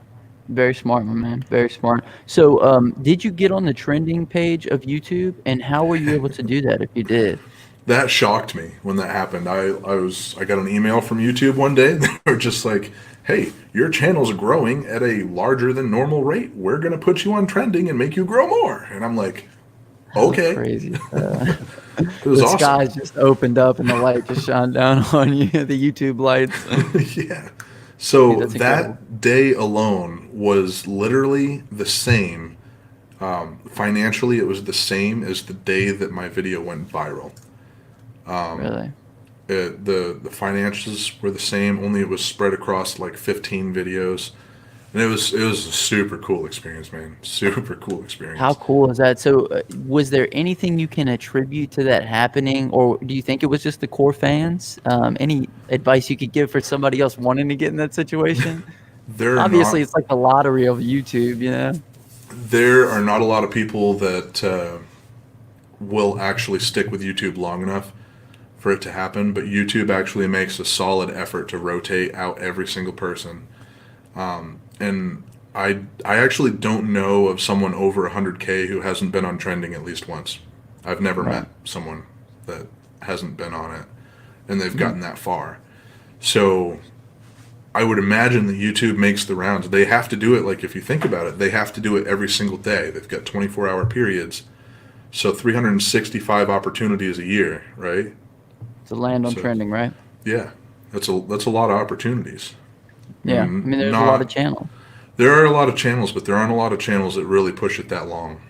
Very smart, my man. Very smart. So, did you get on the trending page of YouTube, and how were you able to do that if you did? That shocked me when that happened. I got an email from YouTube one day. They were just like, "Hey, your channel's growing at a larger than normal rate. We're going to put you on trending and make you grow more." And I'm like, That's "Okay." crazy. It was The awesome. skies just opened up and the light just shined down on you, the YouTube lights. Yeah. Dude, So that's incredible. that day alone was literally the same. Financially, it was the same as the day that my video went viral. Really. The finances were the same, only it was spread across like 15 videos, and it was a super cool experience, man. Super cool How experience. cool is that? So, was there anything you can attribute to that happening, or do you think it was just the core fans? Any advice you could give for somebody else wanting to get in that situation? There are Obviously, not it's like the lottery of YouTube, you know? there are not a lot of people that will actually stick with YouTube long enough for it to happen, but YouTube actually makes a solid effort to rotate out every single person. And I actually don't know of someone over 100K who hasn't been on trending at least once. I've never Right. met someone that hasn't been on it and they've Mhm. gotten that far. So I would imagine that YouTube makes the rounds. They have to do it, like if you think about it, they have to do it every single day. They've got 24-hour periods. So 365 opportunities a year, right? To land on So trending, right? yeah, that's a lot of opportunities. Yeah. I mean, there's a lot of Not channels. There are a lot of channels, but there aren't a lot of channels that really push it that long.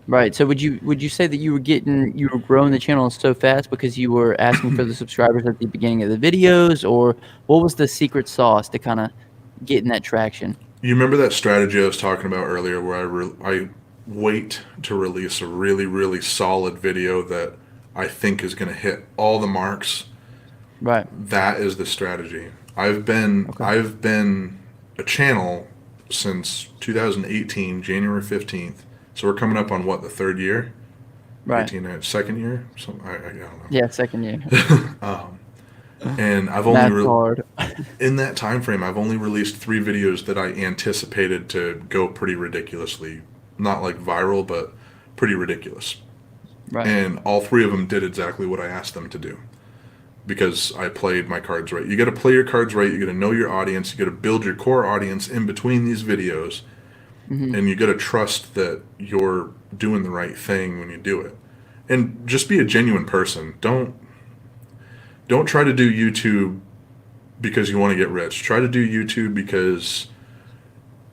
Right. So would you say that you were growing the channel so fast because you were asking for the subscribers at the beginning of the videos, or what was the secret sauce to kind of getting that traction? You remember that strategy I was talking about earlier, where I wait to release a really solid video that I think is going to hit all the marks. Right. That is the strategy. I've been a channel since 2018, January 15th. So we're coming up on what, the third year? Right. 18, second year? So I don't Yeah. Second year. know. And Math's hard. in that time frame, I've only released 3 videos that I anticipated to go pretty ridiculously, not like viral, but pretty ridiculous. Right. And all 3 of them did exactly what I asked them to do because I played my cards right. You got to play your cards right. You got to know your audience. You got to build your core audience in between these videos, Hmm. and you got to trust that you're doing the right thing when you do it. And just be a genuine person. Don't try to do YouTube because you want to get rich. Try to do YouTube because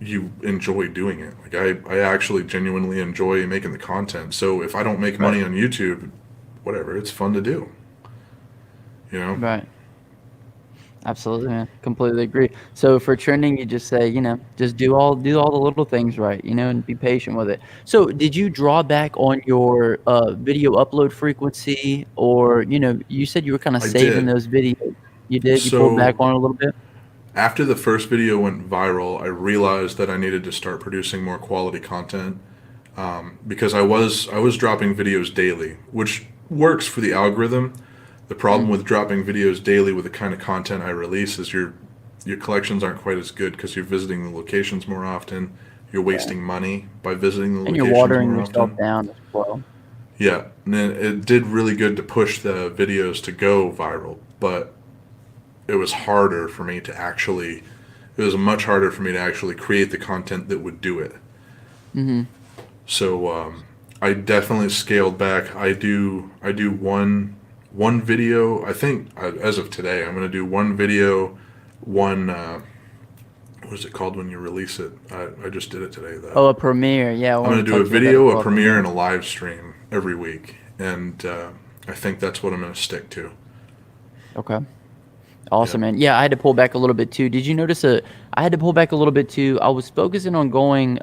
you enjoy doing it. Like I actually genuinely enjoy making the content. So if I don't make Right. money on YouTube, whatever, it's fun to do. You know? Right. Absolutely, man. Completely agree. So for trending, you just say, just do all the little things right, and be patient with it. So did you draw back on your video upload frequency, or you said you were kind of I saving did. those videos. You did. You pulled back So on it a little bit. after the first video went viral, I realized that I needed to start producing more quality content, because I was dropping videos daily, which works for the algorithm. The problem Mm, with dropping videos daily with the kind of content I release is your collections aren't quite as good because you're visiting the locations more often. You're right. wasting money by visiting the And you're locations watering more yourself often. down as well. Yeah, and it did really good to push the videos to go viral, but it was harder for me to actually. It was much harder for me to actually create the content that would do it. Hmm. So I definitely scaled back. I do one video. I think as of today, I'm gonna do one video, one what is it called when you release it? I just did it today though. Oh, a premiere. Yeah, I I'm wanted gonna to do talk a to you about that as video, a well. premiere, Premiere. and a live stream every week, and I think that's what I'm gonna stick to. Okay. Yeah. Awesome, man. Yeah, I had to pull back a little bit too. Did you notice I had to pull back a little bit too. I was focusing on going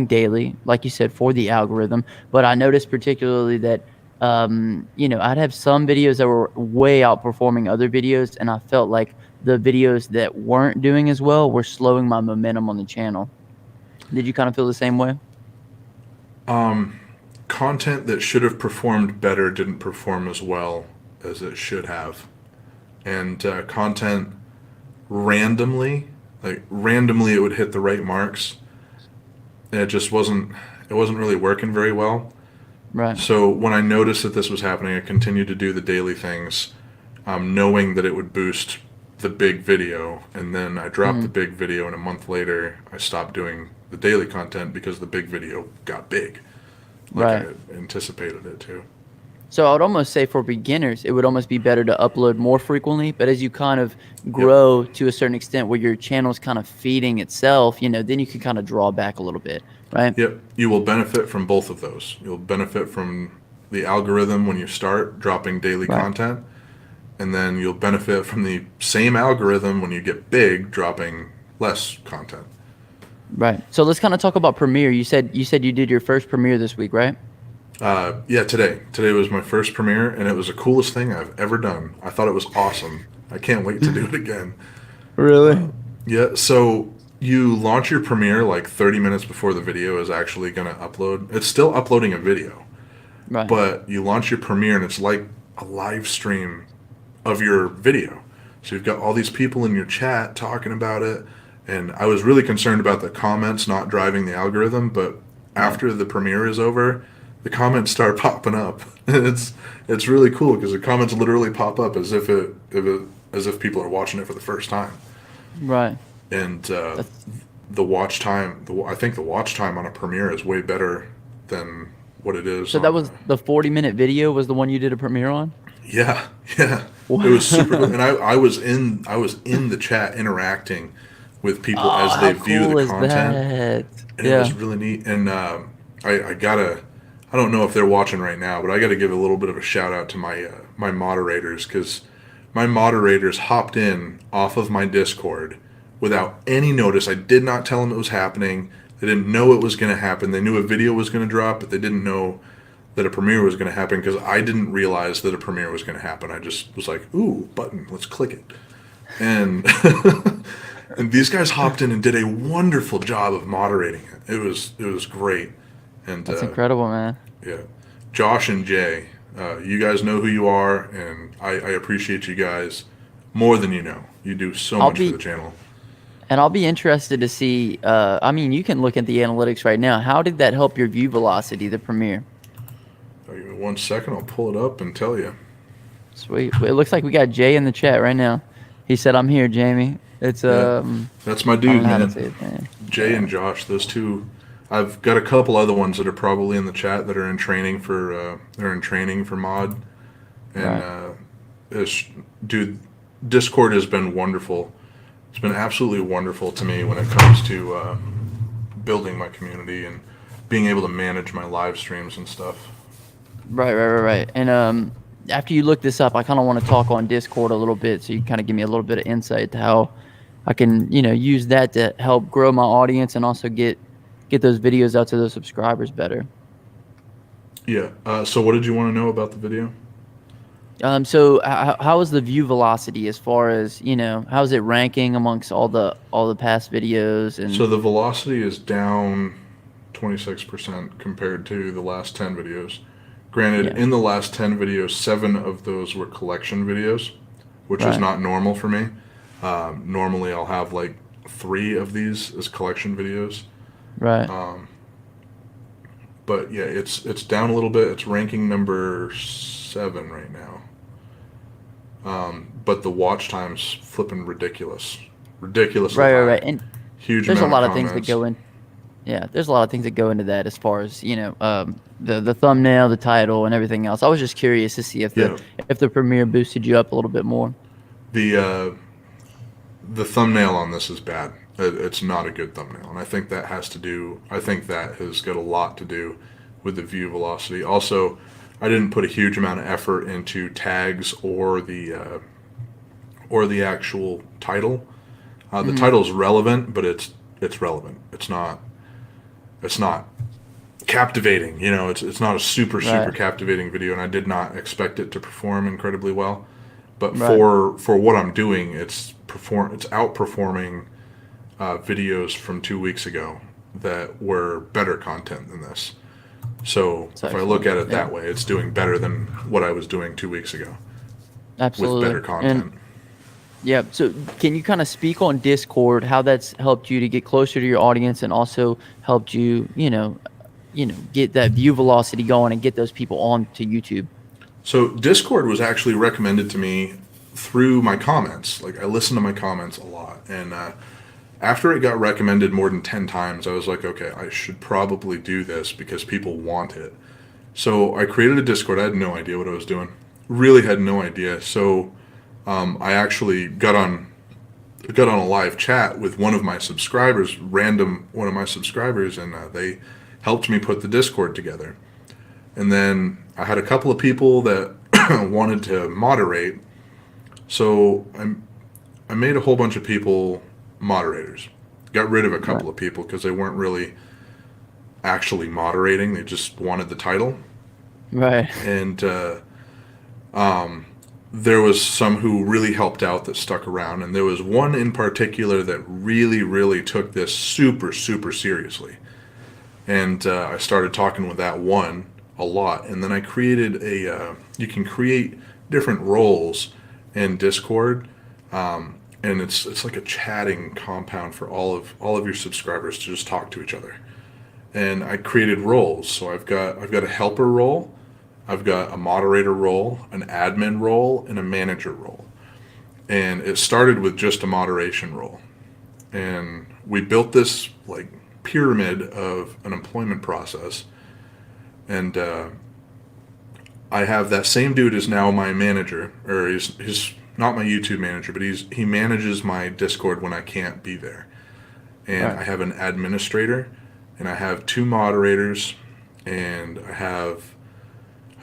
daily, like you said, for the algorithm. But I noticed particularly that, I'd have some videos that were way outperforming other videos, and I felt like the videos that weren't doing as well were slowing my momentum on the channel. Did you kind of feel the same way? Content that should have performed better didn't perform as well as it should have, and content randomly, like randomly, it would hit the right marks. And it just wasn't. It wasn't really working very well. Right. So when I noticed that this was happening, I continued to do the daily things, knowing that it would boost the big video. And then I dropped the Hmm. big video, and a month later, I stopped doing the daily content because the big video got big, like Right. I anticipated it to. So I would almost say for beginners, it would almost be better to upload more frequently. But as you kind of Yep. grow to a certain extent where your channel's kind of feeding itself, then you can kind of draw back a little bit, right? Yep. You will benefit from both of those. You'll benefit from the algorithm when you start dropping daily Right. content, and then you'll benefit from the same algorithm when you get big, dropping less content. Right. So let's kind of talk about Premiere. You said you did your first Premiere this week, right? Yeah, today. Today was my first premiere, and it was the coolest thing I've ever done. I thought it was awesome. I can't wait to do it again. Really? Yeah, so you launch your premiere like 30 minutes before the video is actually going to upload. It's still uploading a video, Right. but you launch your premiere, and it's like a live stream of your video. So you've got all these people in your chat talking about it, and I was really concerned about the comments not driving the algorithm, but Right. after the premiere is over, the comments start popping up. It's really cool because the comments literally pop up as if people are watching it for the first time. Right. And That's the watch time, I think the watch time on a premiere is way better than what it is so that on. was the 40-minute video was the one you did a premiere on? Yeah, yeah. It was super cool, Wow. and I was in the chat interacting with people Oh, as they how view the cool is content, that? and it was Yeah. really neat. And I gotta, I don't know if they're watching right now, but I gotta give a little bit of a shout out to my moderators, because my moderators hopped in off of my Discord without any notice. I did not tell them it was happening. They didn't know it was going to happen. They knew a video was going to drop, but they didn't know that a premiere was going to happen, because I didn't realize that a premiere was going to happen. I just was like, "Ooh, button, let's click it." And and these guys hopped in and did a wonderful job of moderating it. It was great. And That's incredible, man. yeah, Josh and Jay, you guys know who you are, and I appreciate you guys more than you know. You do so I'll much for be the channel. And I'll be interested to see. I mean, you can look at the analytics right now. How did that help your view velocity, the Premiere? Give me 1 second. I'll pull it up and tell you. Sweet. It looks like we got Jay in the chat right now. He said, "I'm here, Jamie." It's Yeah, that's my I don't dude, know how to man. say his name. Jay Yeah. and Josh, those two. I've got a couple other ones that are probably in the chat that are in training for mod, and Right. dude, Discord has been wonderful. it's been absolutely wonderful to me when it comes to building my community and being able to manage my live streams and stuff. Right, right, right, right. And after you look this up, I kind of want to talk on Discord a little bit, so you kind of give me a little bit of insight to how I can, use that to help grow my audience and also get those videos out to those subscribers better. Yeah. So what did you want to know about the video? So how is the view velocity as far as, how's it ranking amongst all the past videos So and the velocity is down 26% compared to the last 10 videos. Granted, yeah, in the last 10 videos, 7 of those were collection videos, which is right, not normal for me. Normally, I'll have like 3 of these as collection videos. right. But yeah, it's down a little bit. It's ranking number 7 right now. But the watch time's flipping ridiculous. Ridiculously Right, right, high. right. And Huge there's a amount of lot of things that comments. go in. Yeah, there's a lot of things that go into that as far as, the thumbnail, the title, and everything else. I was just curious to see Yeah. if the premiere boosted you up a little bit more. The the thumbnail on this is bad. It's not a good thumbnail, and I think that has to do. I think that has got a lot to do with the view velocity. Also, I didn't put a huge amount of effort into tags or the actual title. The Hmm. title's relevant, but it's relevant. It's not captivating. You know, it's not a super Right, captivating video, and I did not expect it to perform incredibly well. But right. for what I'm doing, it's outperforming videos from 2 weeks ago that were better content than this. So It's if I look excellent. at it Yeah, that way, it's doing better than what I was doing 2 weeks ago with better absolutely. And content. yeah, so can you kind of speak on Discord, how that's helped you to get closer to your audience and also helped you, get that view velocity going and get those people on to YouTube? So Discord was actually recommended to me through my comments. Like I listen to my comments a lot, and after it got recommended more than 10 times, I was like, okay, I should probably do this because people want it. So I created a Discord. I had no idea what I was doing. Really had no idea. So I actually got on a live chat with one of my subscribers, random one of my subscribers, and they helped me put the Discord together. And then I had a couple of people that wanted to moderate, so I made a whole bunch of people moderators. Got rid of a Right, couple of people because they weren't really actually moderating; they just wanted the title. right, And there was some who really helped out that stuck around, and there was one in particular that really took this super seriously. And I started talking with that one a lot, and then I created you can create different roles in Discord, and it's like a chatting compound for all of your subscribers to just talk to each other. And I created roles, so I've got a helper role, I've got a moderator role, an admin role, and a manager role. And it started with just a moderation role, and we built this like pyramid of an employment process. And I have that same dude is now my manager, or he's not my YouTube manager, but he manages my Discord when I can't be there. And right, I have an administrator, and I have 2 moderators, and I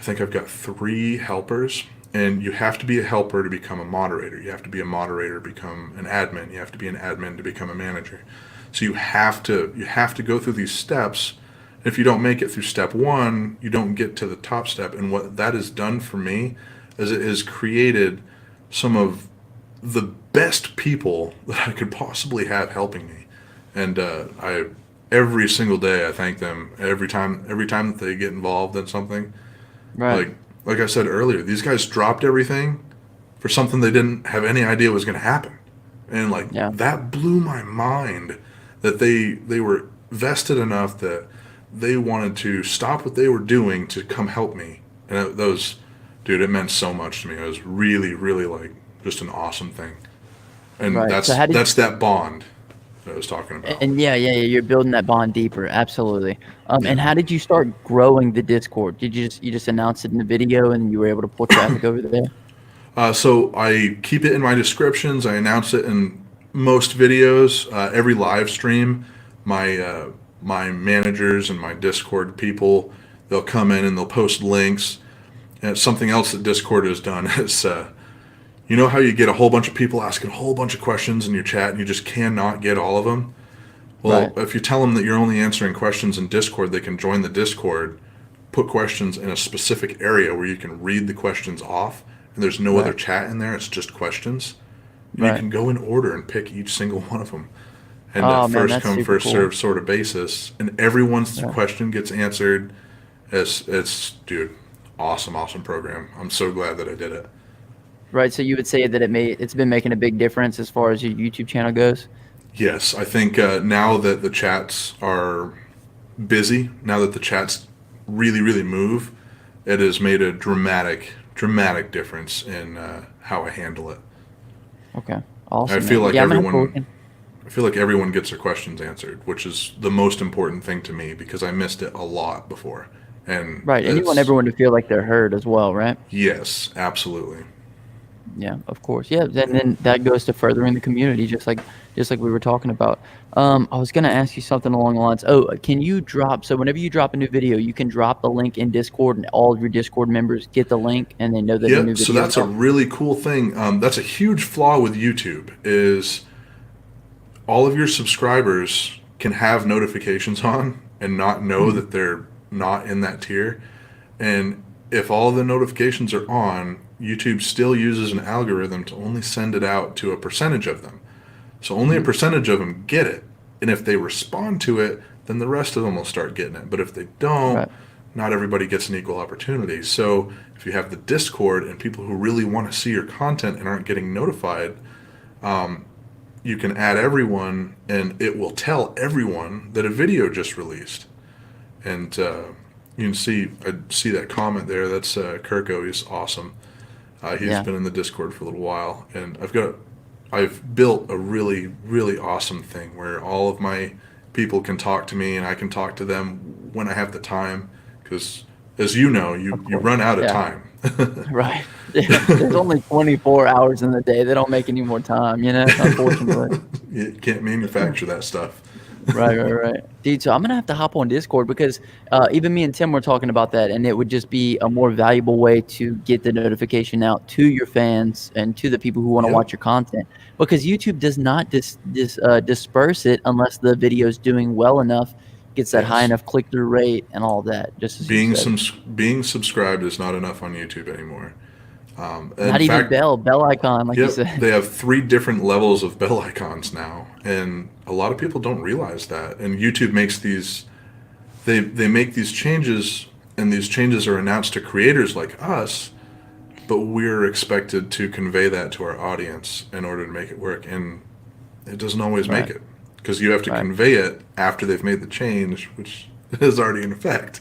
think I've got 3 helpers. And you have to be a helper to become a moderator. You have to be a moderator to become an admin. You have to be an admin to become a manager. So you have to go through these steps. If you don't make it through step 1, you don't get to the top step. And what that has done for me is it has created some of the best people that I could possibly have helping me. And I every single day I thank them every time that they get involved in something. right. Like like I said earlier, these guys dropped everything for something they didn't have any idea was going to happen. And like Yeah, that blew my mind that they were vested enough that they wanted to stop what they were doing to come help me. And those, dude, it meant so much to me. It was really like just an awesome thing. And right. So how did that's that bond that I was talking about. and yeah, you're building that bond deeper, absolutely. And Yeah. how did you start growing the Discord? Did you just announce it in the video and you were able to pull traffic over there? So I keep it in my descriptions. I announce it in most videos, every live stream, my managers and my Discord people, they'll come in and they'll post links. And something else that Discord has done is, you know how you get a whole bunch of people asking a whole bunch of questions in your chat and you just cannot get all of them? Well, Right. if you tell them that you're only answering questions in Discord, they can join the Discord, put questions in a specific area where you can read the questions off, and there's no other Right. chat in there. It's just questions, and you Right. can go in order and pick each single one of them. And Oh man, first that's come, super first cool. serve sort of basis, and everyone's Right. question gets answered. It's dude, awesome, awesome program. I'm so glad that I did it. Right. So you would say that it's been making a big difference as far as your YouTube channel goes. Yes, I think now that the chats are busy, now that the chats really, really move, it has made a dramatic, dramatic difference in how I handle it. Okay. I Awesome, feel man. like Yeah, I'm gonna have to look everyone, in. I feel like everyone gets their questions answered, which is the most important thing to me because I missed it a lot before. And Right, and you want it's, everyone to feel like they're heard as well, right? yes, absolutely. Yeah, of course. Yeah, and then that goes to furthering the community, just like we were talking about. I was gonna ask you something along the lines. Oh, can you drop? So whenever you drop a new video, you can drop the link in Discord, and all of your Discord members get the link, and they know that a new Yep. So video is that's a up. really cool thing. That's a huge flaw with YouTube is all of your subscribers can have notifications on and not know Mhm. that they're not in that tier. And if all the notifications are on, YouTube still uses an algorithm to only send it out to a percentage of them. So only a Mhm. percentage of them get it. And if they respond to it, then the rest of them will start getting it. But if they don't, Right. not everybody gets an equal opportunity. So if you have the Discord and people who really want to see your content and aren't getting notified, you can add everyone and it will tell everyone that a video just released. And you can see, I see that comment there. That's Kirko. He's awesome. He's Yeah. been in the Discord for a little while, and I've built a really, really awesome thing where all of my people can talk to me, and I can talk to them when I have the time. Because, as you know, Of you course. run out of Yeah. time. Right. Yeah. There's only 24 hours in the day. They don't make any more time, unfortunately. You can't manufacture that stuff. Right, right, right. Dude, so I'm gonna have to hop on Discord because even me and Tim were talking about that, and it would just be a more valuable way to get the notification out to your fans and to the people who want to Yep. watch your content. Because YouTube does not disperse it unless the video is doing well enough, gets that high Yes. enough click through rate, and all that. Just as you Being said. some being subscribed is not enough on YouTube anymore. In Not even fact, bell icon, like you yep, said. they have three different levels of bell icons now, and a lot of people don't realize that. And YouTube makes these they make these changes, and these changes are announced to creators like us, but we're expected to convey that to our audience in order to make it work, and it doesn't always make Right, it because you have to right. convey it after they've made the change, which is already in effect.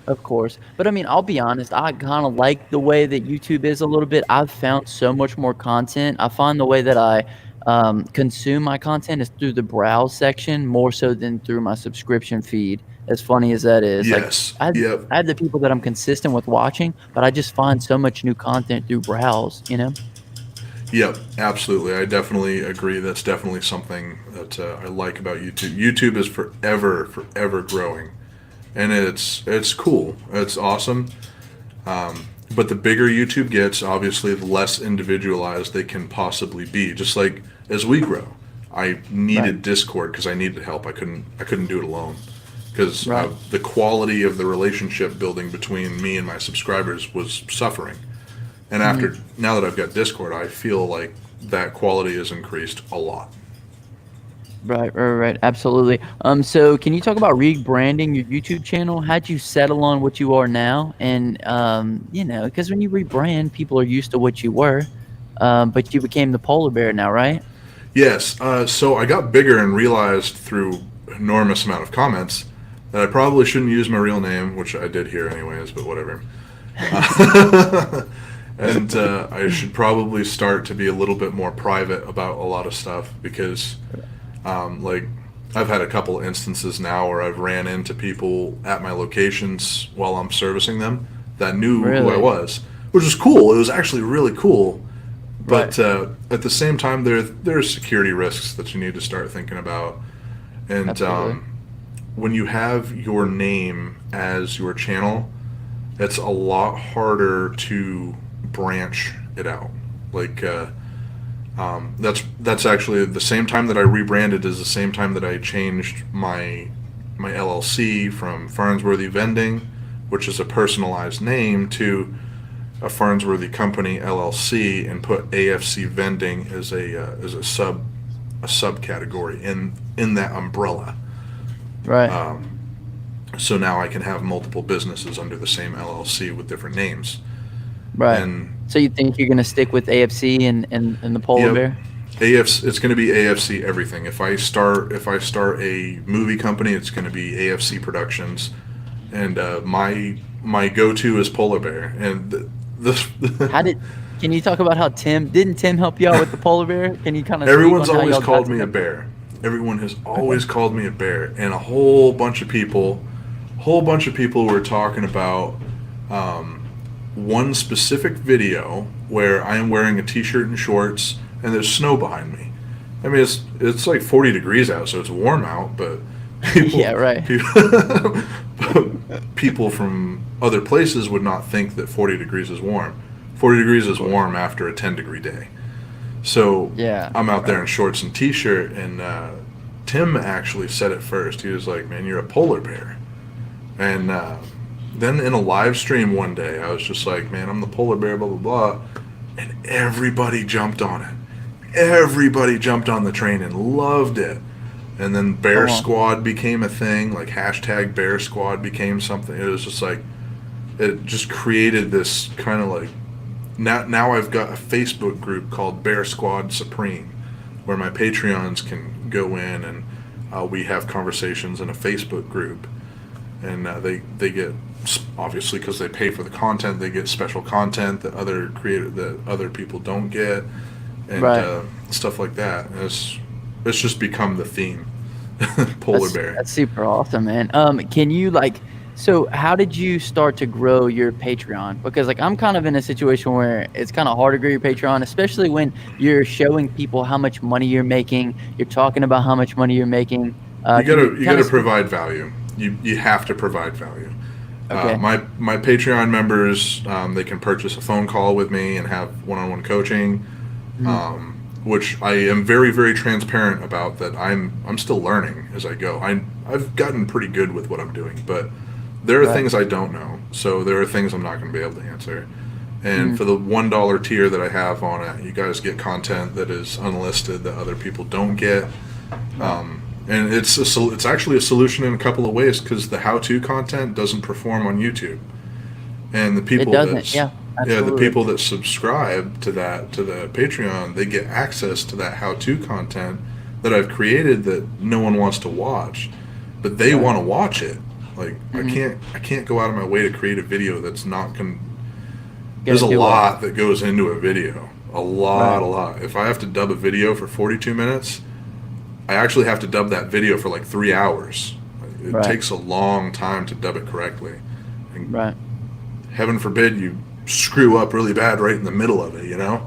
Of course. But I mean, I'll be honest, I kind of like the way that YouTube is a little bit. I've found so much more content. I find the way that I consume my content is through the browse section more so than through my subscription feed. As funny as that is, like Yes. I have, Yep. I have the people that I'm consistent with watching, but I just find so much new content through browse. Yep, absolutely. I definitely agree. That's definitely something that I like about YouTube. YouTube is forever, forever growing, and it's cool. It's awesome. But the bigger YouTube gets, obviously, the less individualized they can possibly be. Just like as we grow, I Right, needed Discord because I needed help. I couldn't do it alone because right. the quality of the relationship building between me and my subscribers was suffering. And Mhm. after now that I've got Discord, I feel like that quality has increased a lot. Right, right, right. Absolutely. So can you talk about rebranding your YouTube channel? How'd you settle on what you are now? And because when you rebrand, people are used to what you were, but you became the polar bear now, right? Yes, so I got bigger and realized through enormous amount of comments that I probably shouldn't use my real name, which I did here anyways, but whatever. And I should probably start to be a little bit more private about a lot of stuff because, like, I've had a couple instances now where I've ran into people at my locations while I'm servicing them that knew who I Really? was, which was cool. It was actually really cool, Right. But at the same time, there's security risks that you need to start thinking about. And Absolutely. when you have your name as your channel, it's a lot harder to branch it out. Like that's actually the same time that I rebranded is the same time that I changed my LLC from Farnsworth Vending, which is a personalized name, to a Farnsworthy Company LLC, and put AFC Vending as a subcategory in that umbrella. Right. So now I can have multiple businesses under the same LLC with different names. Right. And So you think you're gonna stick with AFC and the polar yep, bear? AFC, it's going to be AFC everything. If I start a movie company, it's going to be AFC Productions, and my go to is Polar Bear. And this How did Can you talk about how didn't Tim help you out with the polar bear? Can you kind of speak everyone's on how always y'all got called to me a that point? bear. Everyone has Okay. always called me a bear, and a whole bunch of people were talking about one specific video where I am wearing a t-shirt and shorts, and there's snow behind me. I mean, it's like 40 degrees out, so it's warm out, but Yeah, people right. people, people from other places would not think that 40 degrees is warm. 40 degrees Of is course. warm after a 10-degree day. So Yeah, I'm out there right. in shorts and t-shirt, and Tim actually said it first. He was like, "Man, you're a polar bear." And then in a live stream one day, I was just like, "Man, I'm the polar bear, blah blah blah," and everybody jumped on it. Everybody jumped on the train and loved it. And then Bear Come on. Squad became a thing. Like hashtag Bear Squad became something. It was just like it just created this kind of like now I've got a Facebook group called Bear Squad Supreme, where my Patreons can go in, and we have conversations in a Facebook group, and they get, obviously because they pay for the content, they get special content that other people don't get, and Right. stuff like that. And it's just become the theme. Polar That's bear. that's super awesome, man. Can you so how did you start to grow your Patreon? Because I'm kind of in a situation where it's kind of hard to grow your Patreon, especially when you're showing people how much money you're making. You're talking about how much money you're making. You Can you gotta you kind gotta of speak? provide value. You have to provide value. Okay. My Patreon members, they can purchase a phone call with me and have one-on-one coaching, Mhm. which I am very very transparent about. That I'm still learning as I go. I've gotten pretty good with what I'm doing, but there are Right. things I don't know. So there are things I'm not going to be able to answer. And Mhm. for the $1 tier that I have on it, you guys get content that is unlisted that other people don't get. Right. And it's actually a solution in a couple of ways, because the how-to content doesn't perform on YouTube, and It doesn't. Yeah, the absolutely. people that subscribe to the Patreon, they get access to that how-to content that I've created that no one wants to watch, but they Right. want to watch it. Like Mhm. I can't go out of my way to create a video that's not going. There's Gonna a do well. lot that goes into a video. Right. A lot. If I have to dub a video for 42 minutes, I actually have to dub that video for like 3 hours. It Right. takes a long time to dub it correctly. And Right. heaven forbid you screw up really bad right in the middle of it, you know?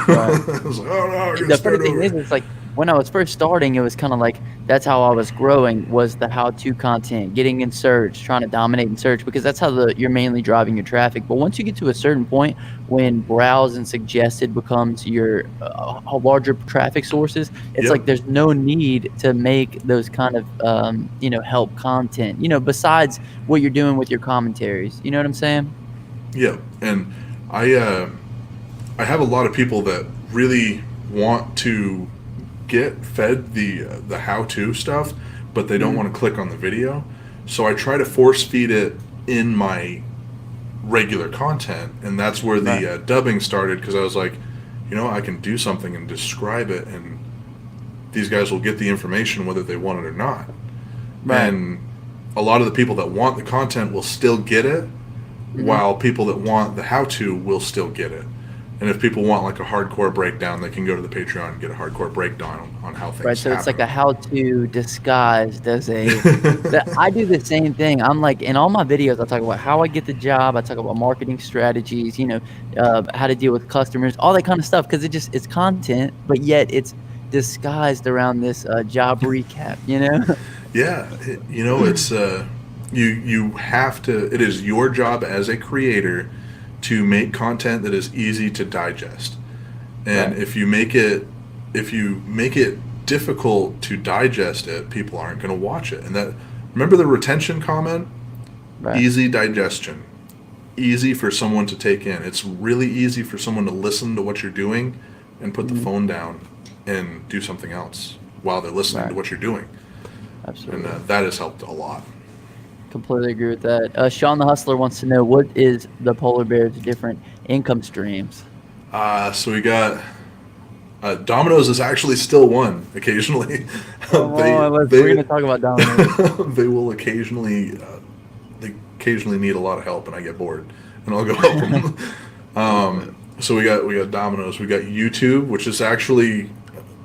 Right. I was like, oh no, I gotta The funny start thing over. is when I was first starting, it was kind of that's how I was growing, was the how-to content, getting in search, trying to dominate in search, because that's how you're mainly driving your traffic. But once you get to a certain point when browse and suggested becomes your larger traffic sources, it's Yep. like there's no need to make those kind of help content, besides what you're doing with your commentaries. You know what I'm saying? Yep. And I uh, I have a lot of people that really want to get fed the how to stuff, but they don't Mhm. want to click on the video. So I try to force feed it in my regular content, and that's where Right. the dubbing started, because I was like, I can do something and describe it, and these guys will get the information whether they want it or not. Right. And a lot of the people that want the content will still get it, Mhm. while people that want the how to will still get it. And if people want like a hardcore breakdown, they can go to the Patreon and get a hardcore breakdown on how Right, things so it's like happen. a how-to disguised as a that I do the same thing. I'm like in all my videos, I talk about how I get the job. I talk about marketing strategies, how to deal with customers, all that kind of stuff. Because it's content, but yet it's disguised around this job recap. Yeah, it's you have to. It is your job as a creator to make content that is easy to digest. And Right. if you make it difficult to digest it, people aren't going to watch it. And that, remember the retention comment? Right. Easy digestion. Easy for someone to take in. It's really easy for someone to listen to what you're doing and put the Mhm. phone down and do something else while they're listening to Right. what you're doing. And Absolutely. that has helped a lot. Completely agree with that. Sean the Hustler wants to know, what is the polar bear's different income streams? So we got Domino's is actually still one occasionally. Come they on, we're they gonna talk about Domino's. they will occasionally they occasionally need a lot of help, and I get bored, and I'll go help them. So we got Domino's, we got YouTube, which is actually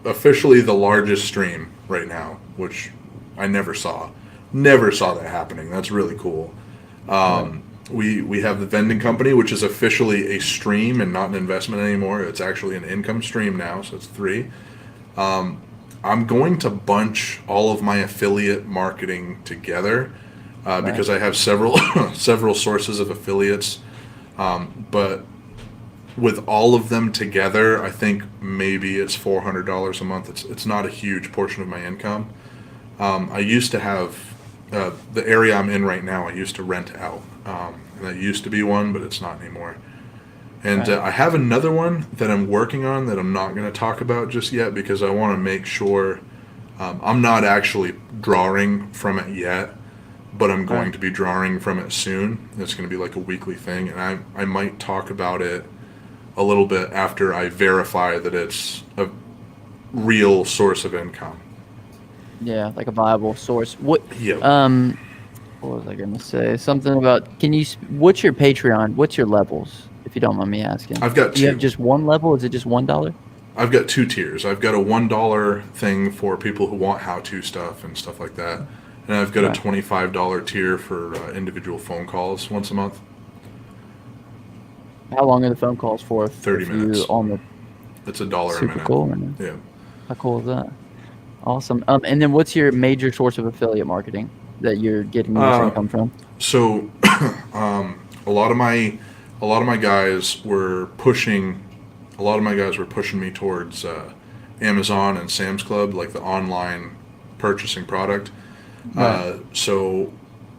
officially the largest stream right now, which I never saw that happening. That's really cool. Right. We have the vending company, which is officially a stream and not an investment anymore. It's actually an income stream now, so it's three. I'm going to bunch all of my affiliate marketing together Right. because I have several several sources of affiliates. But with all of them together, I think maybe it's $400 a month. It's not a huge portion of my income. I used to have the area I'm in right now. I used to rent out, and that used to be one, but it's not anymore. And Right. I have another one that I'm working on that I'm not going to talk about just yet because I want to make sure I'm not actually drawing from it yet, but I'm Right. going to be drawing from it soon. It's going to be like a weekly thing, and I might talk about it a little bit after I verify that it's a real source of income. Yeah, like a viable source. Yep. What was I gonna say? Something about, what's your Patreon? What's your levels, if you don't mind me asking? I've got Do you have two. just one level? Is it just $1? I've got two tiers. I've got a $1 thing for people who want how-to stuff and stuff like that, and I've got a Right. $25 tier for individual phone calls once a month. How long are the phone calls for? 30 If you minutes. on the It's $1 a super minute. cool, man. Yeah. How cool is that? Awesome. And then what's your major source of affiliate marketing that you're getting most Uh, income from? so a lot of my guys were pushing me towards Amazon and Sam's Club, like the online purchasing product. Right. So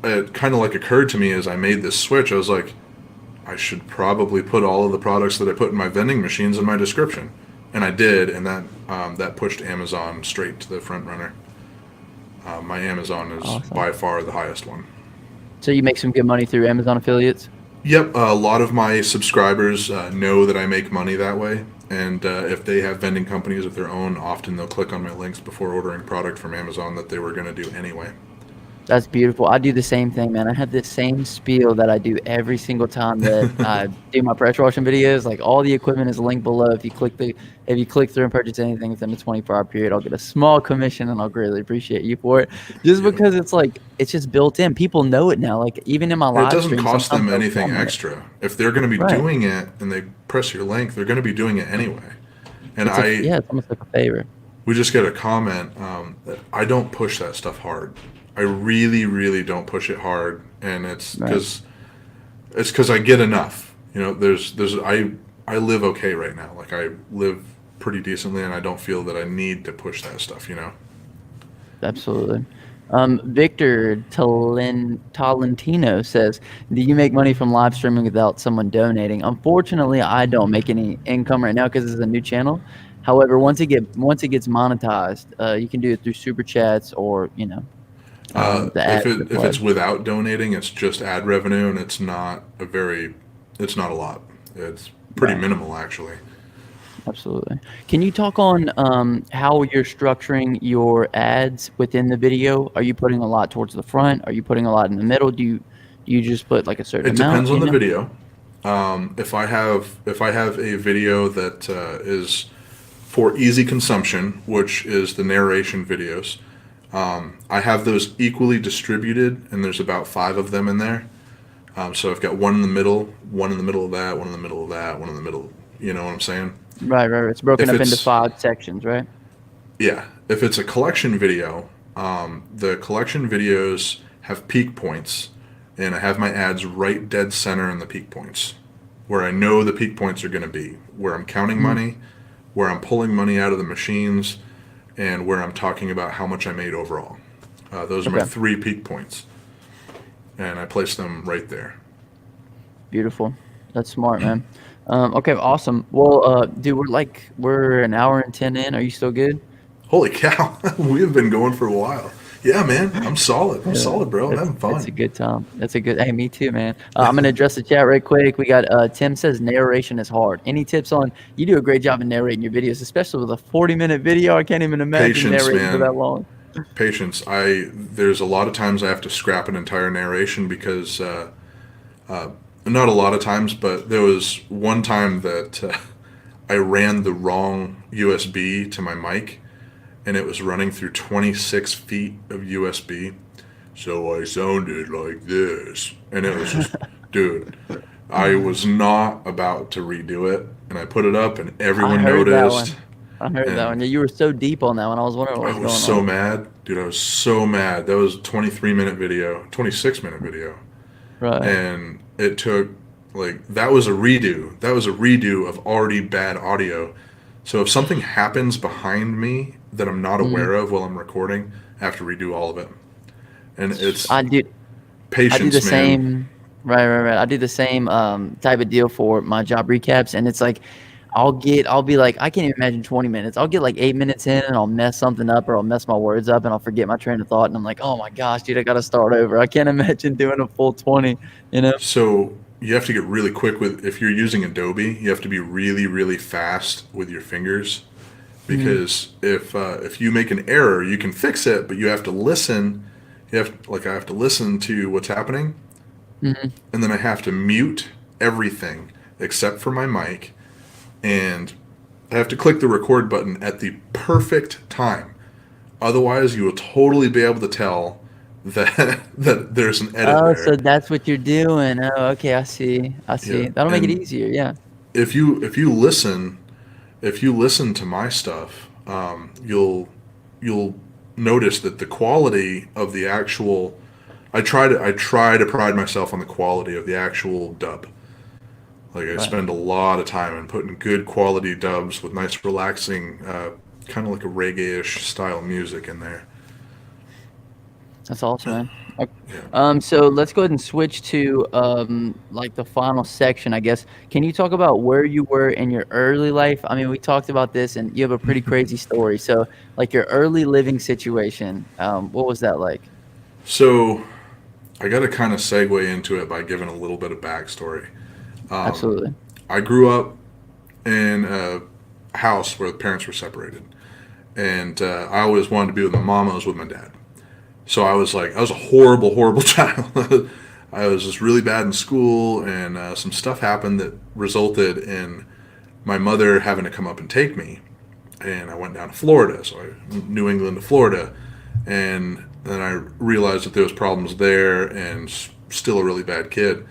it kind of like occurred to me as I made this switch. I was like, I should probably put all of the products that I put in my vending machines in my description, and I did, and that pushed Amazon straight to the front runner. My Amazon is Awesome. by far the highest one. So you make some good money through Amazon affiliates? Yep, a lot of my subscribers know that I make money that way, and if they have vending companies of their own, often they'll click on my links before ordering product from Amazon that they were going to do anyway. That's beautiful. I do the same thing, man. I have this same spiel that I do every single time that I do my pressure washing videos. Like, all the equipment is linked below. If you click through and purchase anything within the 24-hour period, I'll get a small commission, and I'll greatly appreciate you for it. Just Yep. because it's just built in. People know it now. Like, even in my And it live doesn't stream, cost sometimes them they'll anything comment it. extra. If they're going to be Right. doing it and they press your link, they're going to be doing it anyway. And It's almost like a favor. we just get a comment that I don't push that stuff hard. I really, really don't push it hard, and Right. it's because I get enough. I live okay right now. Like I live pretty decently, and I don't feel that I need to push that stuff. Absolutely. Victor Tolentino says, do you make money from live streaming without someone donating? Unfortunately, I don't make any income right now because it's a new channel. However, once it gets monetized, you can do it through super chats or the If ads that play. it's without donating, it's just ad revenue, and it's not a lot. It's pretty Right. minimal actually. Absolutely. Can you talk on how you're structuring your ads within the video? Are you putting a lot towards the front? Are you putting a lot in the middle? Do you just put like a certain It amount? depends on the video. If I have a video that is for easy consumption, which is the narration videos, I have those equally distributed, and there's about five of them in there. So I've got one in the middle, one in the middle of that, one in the middle of that, one in the middle. You know what I'm saying? Right, right, right. It's broken If up into it's 5 sections, right? Yeah, if it's a collection video, the collection videos have peak points, and I have my ads right dead center in the peak points, where I know the peak points are going to be, where I'm counting Mhm. money, where I'm pulling money out of the machines, and where I'm talking about how much I made overall. Those are my Okay. three peak points, and I place them right there. Beautiful. That's smart, man. Okay, awesome. Well, dude, we're an hour and 10 in. Are you still good? Holy cow, we have been going for a while. Yeah, man, I'm solid. I'm Yeah, solid, bro. I'm having that's a fun. good time. That's a good. Hey, me too, man. I'm gonna address the chat right quick. We got Tim says narration is hard. Any tips on? You do a great job in narrating your videos, especially with a 40-minute video. I can't even imagine Patience, narrating for that man. long. Patience. There's a lot of times I have to scrap an entire narration because not a lot of times, but there was one time that I ran the wrong USB to my mic, and it was running through 26 feet of USB. So I sounded like this, and it was just, dude. I was not about to redo it, and I put it up, and I everyone heard that noticed, one. I heard that one. and Yeah, you were so deep on that one. I was wondering what I was was going so on. mad, dude. I was so mad. That was a 23-minute video, 26-minute video, Right. and it took like that was a redo. That was a redo of already bad audio. So if something happens behind me that I'm not Mm. aware of while I'm recording, I have to redo all of it. And it's I do. I do the patience, man. same. Right, right, right. I do the same type of deal for my job recaps, and it's like I'll be like, I can't even imagine 20 minutes. I'll get like 8 minutes in, and I'll mess something up, or I'll mess my words up, and I'll forget my train of thought, and I'm like, oh my gosh, dude, I got to start over. I can't imagine doing a full 20. You know? So you have to get really quick with if you're using Adobe, you have to be really, really fast with your fingers Mm-hmm. because if you make an error, you can fix it, but you have to listen. You have like I have to listen to what's happening, Mm-hmm. and then I have to mute everything except for my mic, and I have to click the record button at the perfect time. Otherwise, you will totally be able to tell that that there's an edit Oh, so there. that's what you're doing. Oh, okay, I see. I Yeah, see. That'll make it and easier. Yeah. if you listen to my stuff, you'll notice that the quality of the actual I try to pride myself on the quality of the actual dub. Like I Right. spend a lot of time in putting good quality dubs with nice relaxing, kind of like a reggae-ish style music in there. That's awesome, man. Ok Yeah. so let's go ahead and switch to, like, the final section, I guess. Can you talk about where you were in your early life? I mean, we talked about this, and you have a pretty crazy story. So, like, your early living situation, what was that like? So I got to kind of segue into it by giving a little bit of backstory. Um, Absolutely. I grew up in a house where the parents were separated, and I always wanted to be with my mom. I was with my dad. So I was a horrible, horrible child. I was just really bad in school, and some stuff happened that resulted in my mother having to come up and take me. And I went down to Florida, so New England to Florida, and then I realized that there was problems there, and still a really bad kid.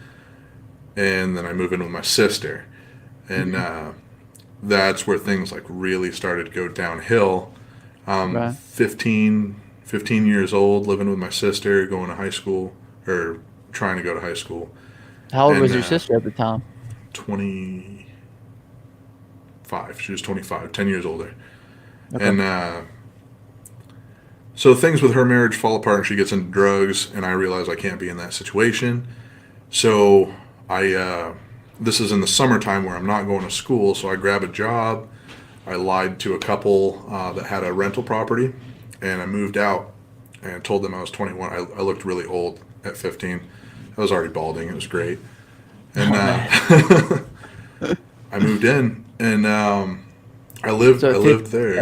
And then I moved in with my sister, and Mhm. that's where things like really started to go downhill. Right. 15 years old, living with my sister, going to high school, or trying to go to high school, How old and was your sister at the time? 25. She was 25, 10 years older. Okay. And so things with her marriage fall apart, and she gets into drugs, and I realize I can't be in that situation. So this is in the summertime where I'm not going to school, so I grab a job. I lied to a couple that had a rental property, and I moved out and told them I was 21. I looked really old at 15. I was already balding. It was great. And Oh, man. I moved in, and I lived So I at fif lived at there.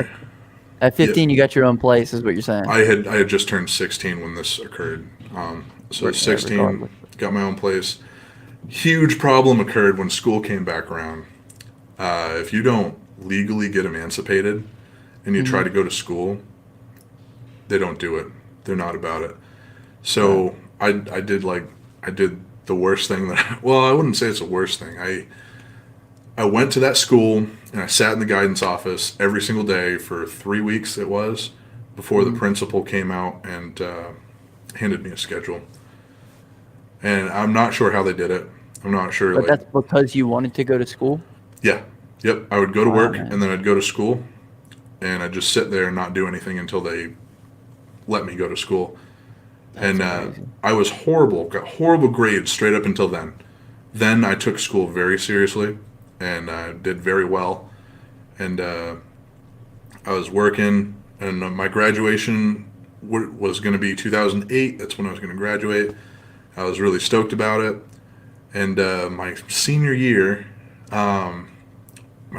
at Yeah, 15, you got your own place is what you're saying? I had just turned 16 when this occurred. So Right, 16, regardless. got my own place, Huge problem occurred when school came back around. If you don't legally get emancipated and you try Mhm. to go to school, they don't do it. They're not about it. Right. So I did the worst thing that well, I wouldn't say it's the worst thing. I went to that school and I sat in the guidance office every single day for 3 weeks. It was before the Mhm. principal came out and handed me a schedule. And I'm not sure how they did it. I'm not sure. But Like, that's because you wanted to go to school? yeah, yep. I would go to Wow, work and man. then I'd go to school and I'd just sit there and not do anything until they let me go to school. That's And crazy. I was horrible. Got horrible grades straight up until then. Then I took school very seriously and did very well. And I was working, and my graduation was going to be 2008. That's when I was going to graduate. I was really stoked about it. And my senior year, um, I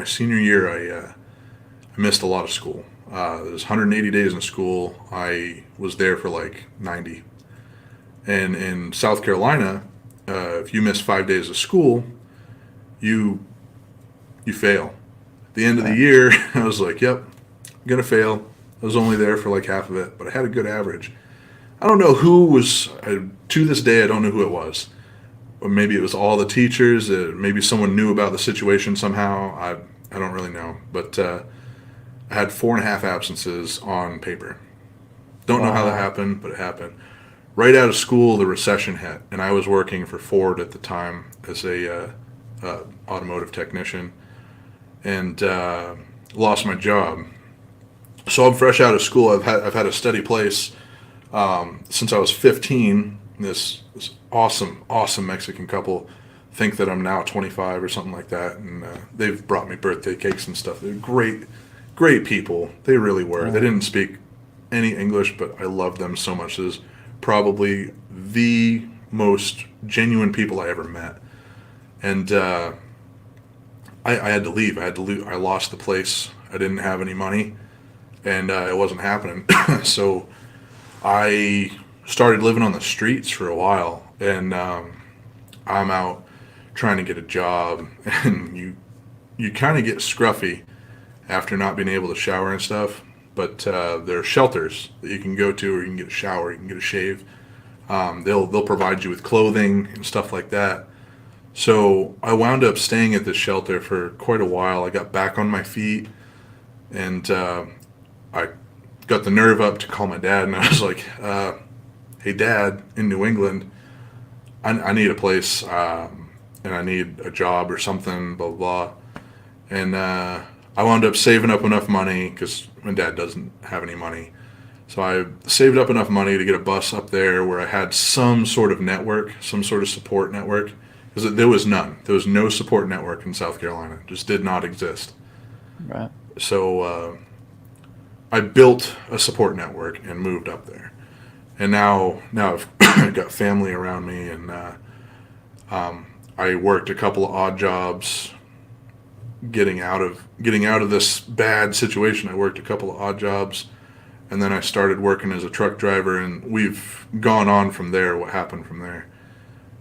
missed a lot of school. There was 180 days in school. I was there for like 90. And in South Carolina, if you miss 5 days of school, you you fail. At the end of the Right. year, I was like, "Yep, I'm gonna fail." I was only there for like half of it, but I had a good average. I don't know who was. To this day, I don't know who it was. Or maybe it was all the teachers. Maybe someone knew about the situation somehow. I don't really know. But I had 4.5 absences on paper. Don't know how that Wow. happened, but it happened. Right out of school, the recession hit, and I was working for Ford at the time as a automotive technician, and lost my job. So I'm fresh out of school. I've had a steady place since I was 15. This awesome Mexican couple think that I'm now 25 or something like that, and they've brought me birthday cakes and stuff. They're great people. They really were. They Right. didn't speak any English, but I loved them so much. It was probably the most genuine people I ever met, and I had to leave. I had to leave. I lost the place. I didn't have any money, and it wasn't happening. So I started living on the streets for a while, and I'm out trying to get a job, and you kind of get scruffy after not being able to shower and stuff. But there are shelters that you can go to, or you can get a shower, you can get a shave. They'll provide you with clothing and stuff like that. So I wound up staying at this shelter for quite a while. I got back on my feet, and I got the nerve up to call my dad, and I was like, "Hey, Dad, in New England, I need a place, and I need a job or something, blah, blah, blah." And I wound up saving up enough money because my dad doesn't have any money. So I saved up enough money to get a bus up there where I had some sort of network, some sort of support network. Because there was none. There was no support network in South Carolina. It just did not exist. Right. So I built a support network and moved up there. And now I've got family around me, and I worked a couple of odd jobs getting out of this bad situation. I worked a couple of odd jobs, and then I started working as a truck driver, and we've gone on from there. What happened from there?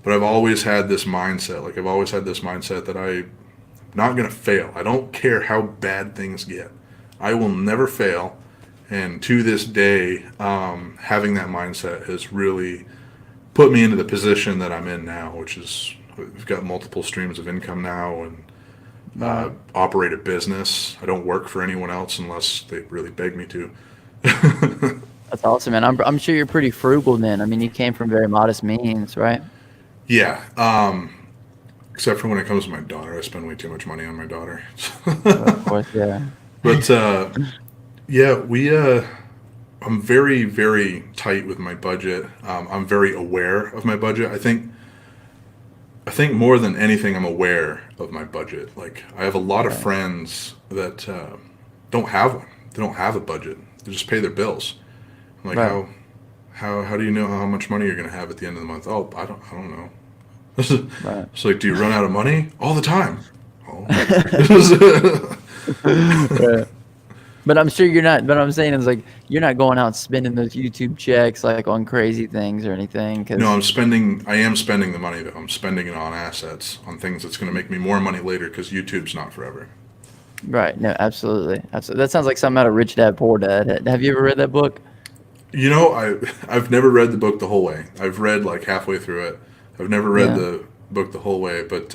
But I've always had this mindset. Like, I've always had this mindset that I'm not gonna fail. I don't care how bad things get. I will never fail. And to this day, having that mindset has really put me into the position that I'm in now, which is we've got multiple streams of income now, and Right. operate a business. I don't work for anyone else unless they really beg me to. That's awesome, man. I'm sure you're pretty frugal then. I mean, you came from very modest means, right? Yeah, except for when it comes to my daughter, I spend way too much money on my daughter. Of course, yeah. But yeah, I'm very very tight with my budget. I'm very aware of my budget. I think more than anything, I'm aware of my budget. Like, I have a lot of Right. friends that don't have one. They don't have a budget. They just pay their bills. I'm like, Right. how do you know how much money you're going to have at the end of the month? Oh, I don't know. Right. It's like, do you run out of money all the time? Oh. Right. But I'm sure you're not. But I'm saying is like you're not going out spending those YouTube checks like on crazy things or anything. No, Because I am spending the money though. I'm spending it on assets, on things that's going to make me more money later because YouTube's not forever. right, no, absolutely, absolutely. That sounds like something out of Rich Dad Poor Dad. Have you ever read that book? You know, I've never read the book the whole way. I've read like halfway through it. I've never read Yeah, the book the whole way, but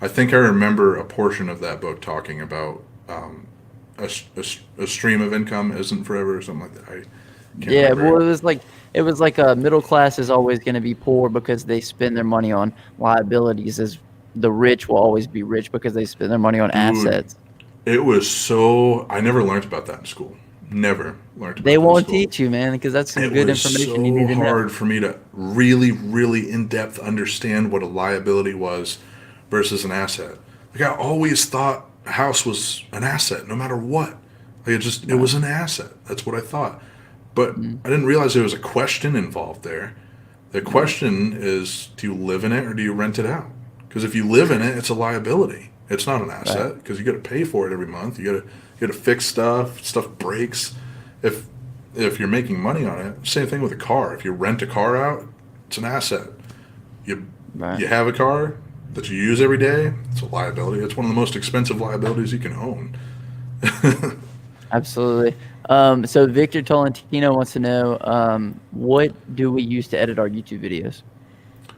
I think I remember a portion of that book talking about a stream of income isn't forever or something like that. I can't yeah. Well, remember. it was like middle class is always going to be poor because they spend their money on liabilities. As the rich will always be rich because they spend their money on Dude, assets. it was so. I never learned about that in school. Never learned They about that in won't school. teach you, man, because that's some It good was information you need so to know. hard for me to really, really in depth understand what a liability was versus an asset. Like I always thought a house was an asset, no matter what. Like it Right. was an asset. That's what I thought. But Mm, I didn't realize there was a question involved there. The right. question is, do you live in it or do you rent it out? Because if you live in it, it's a liability. It's not an Right. asset because you got to pay for it every month. You got to fix stuff. Stuff breaks. If if you're making money on it, same thing with a car. If you rent a car out, it's an asset. You Right. you have a car that you use every day. It's a liability. It's one of the most expensive liabilities you can own. Absolutely. So Victor Tolentino wants to know, what do we use to edit our YouTube videos?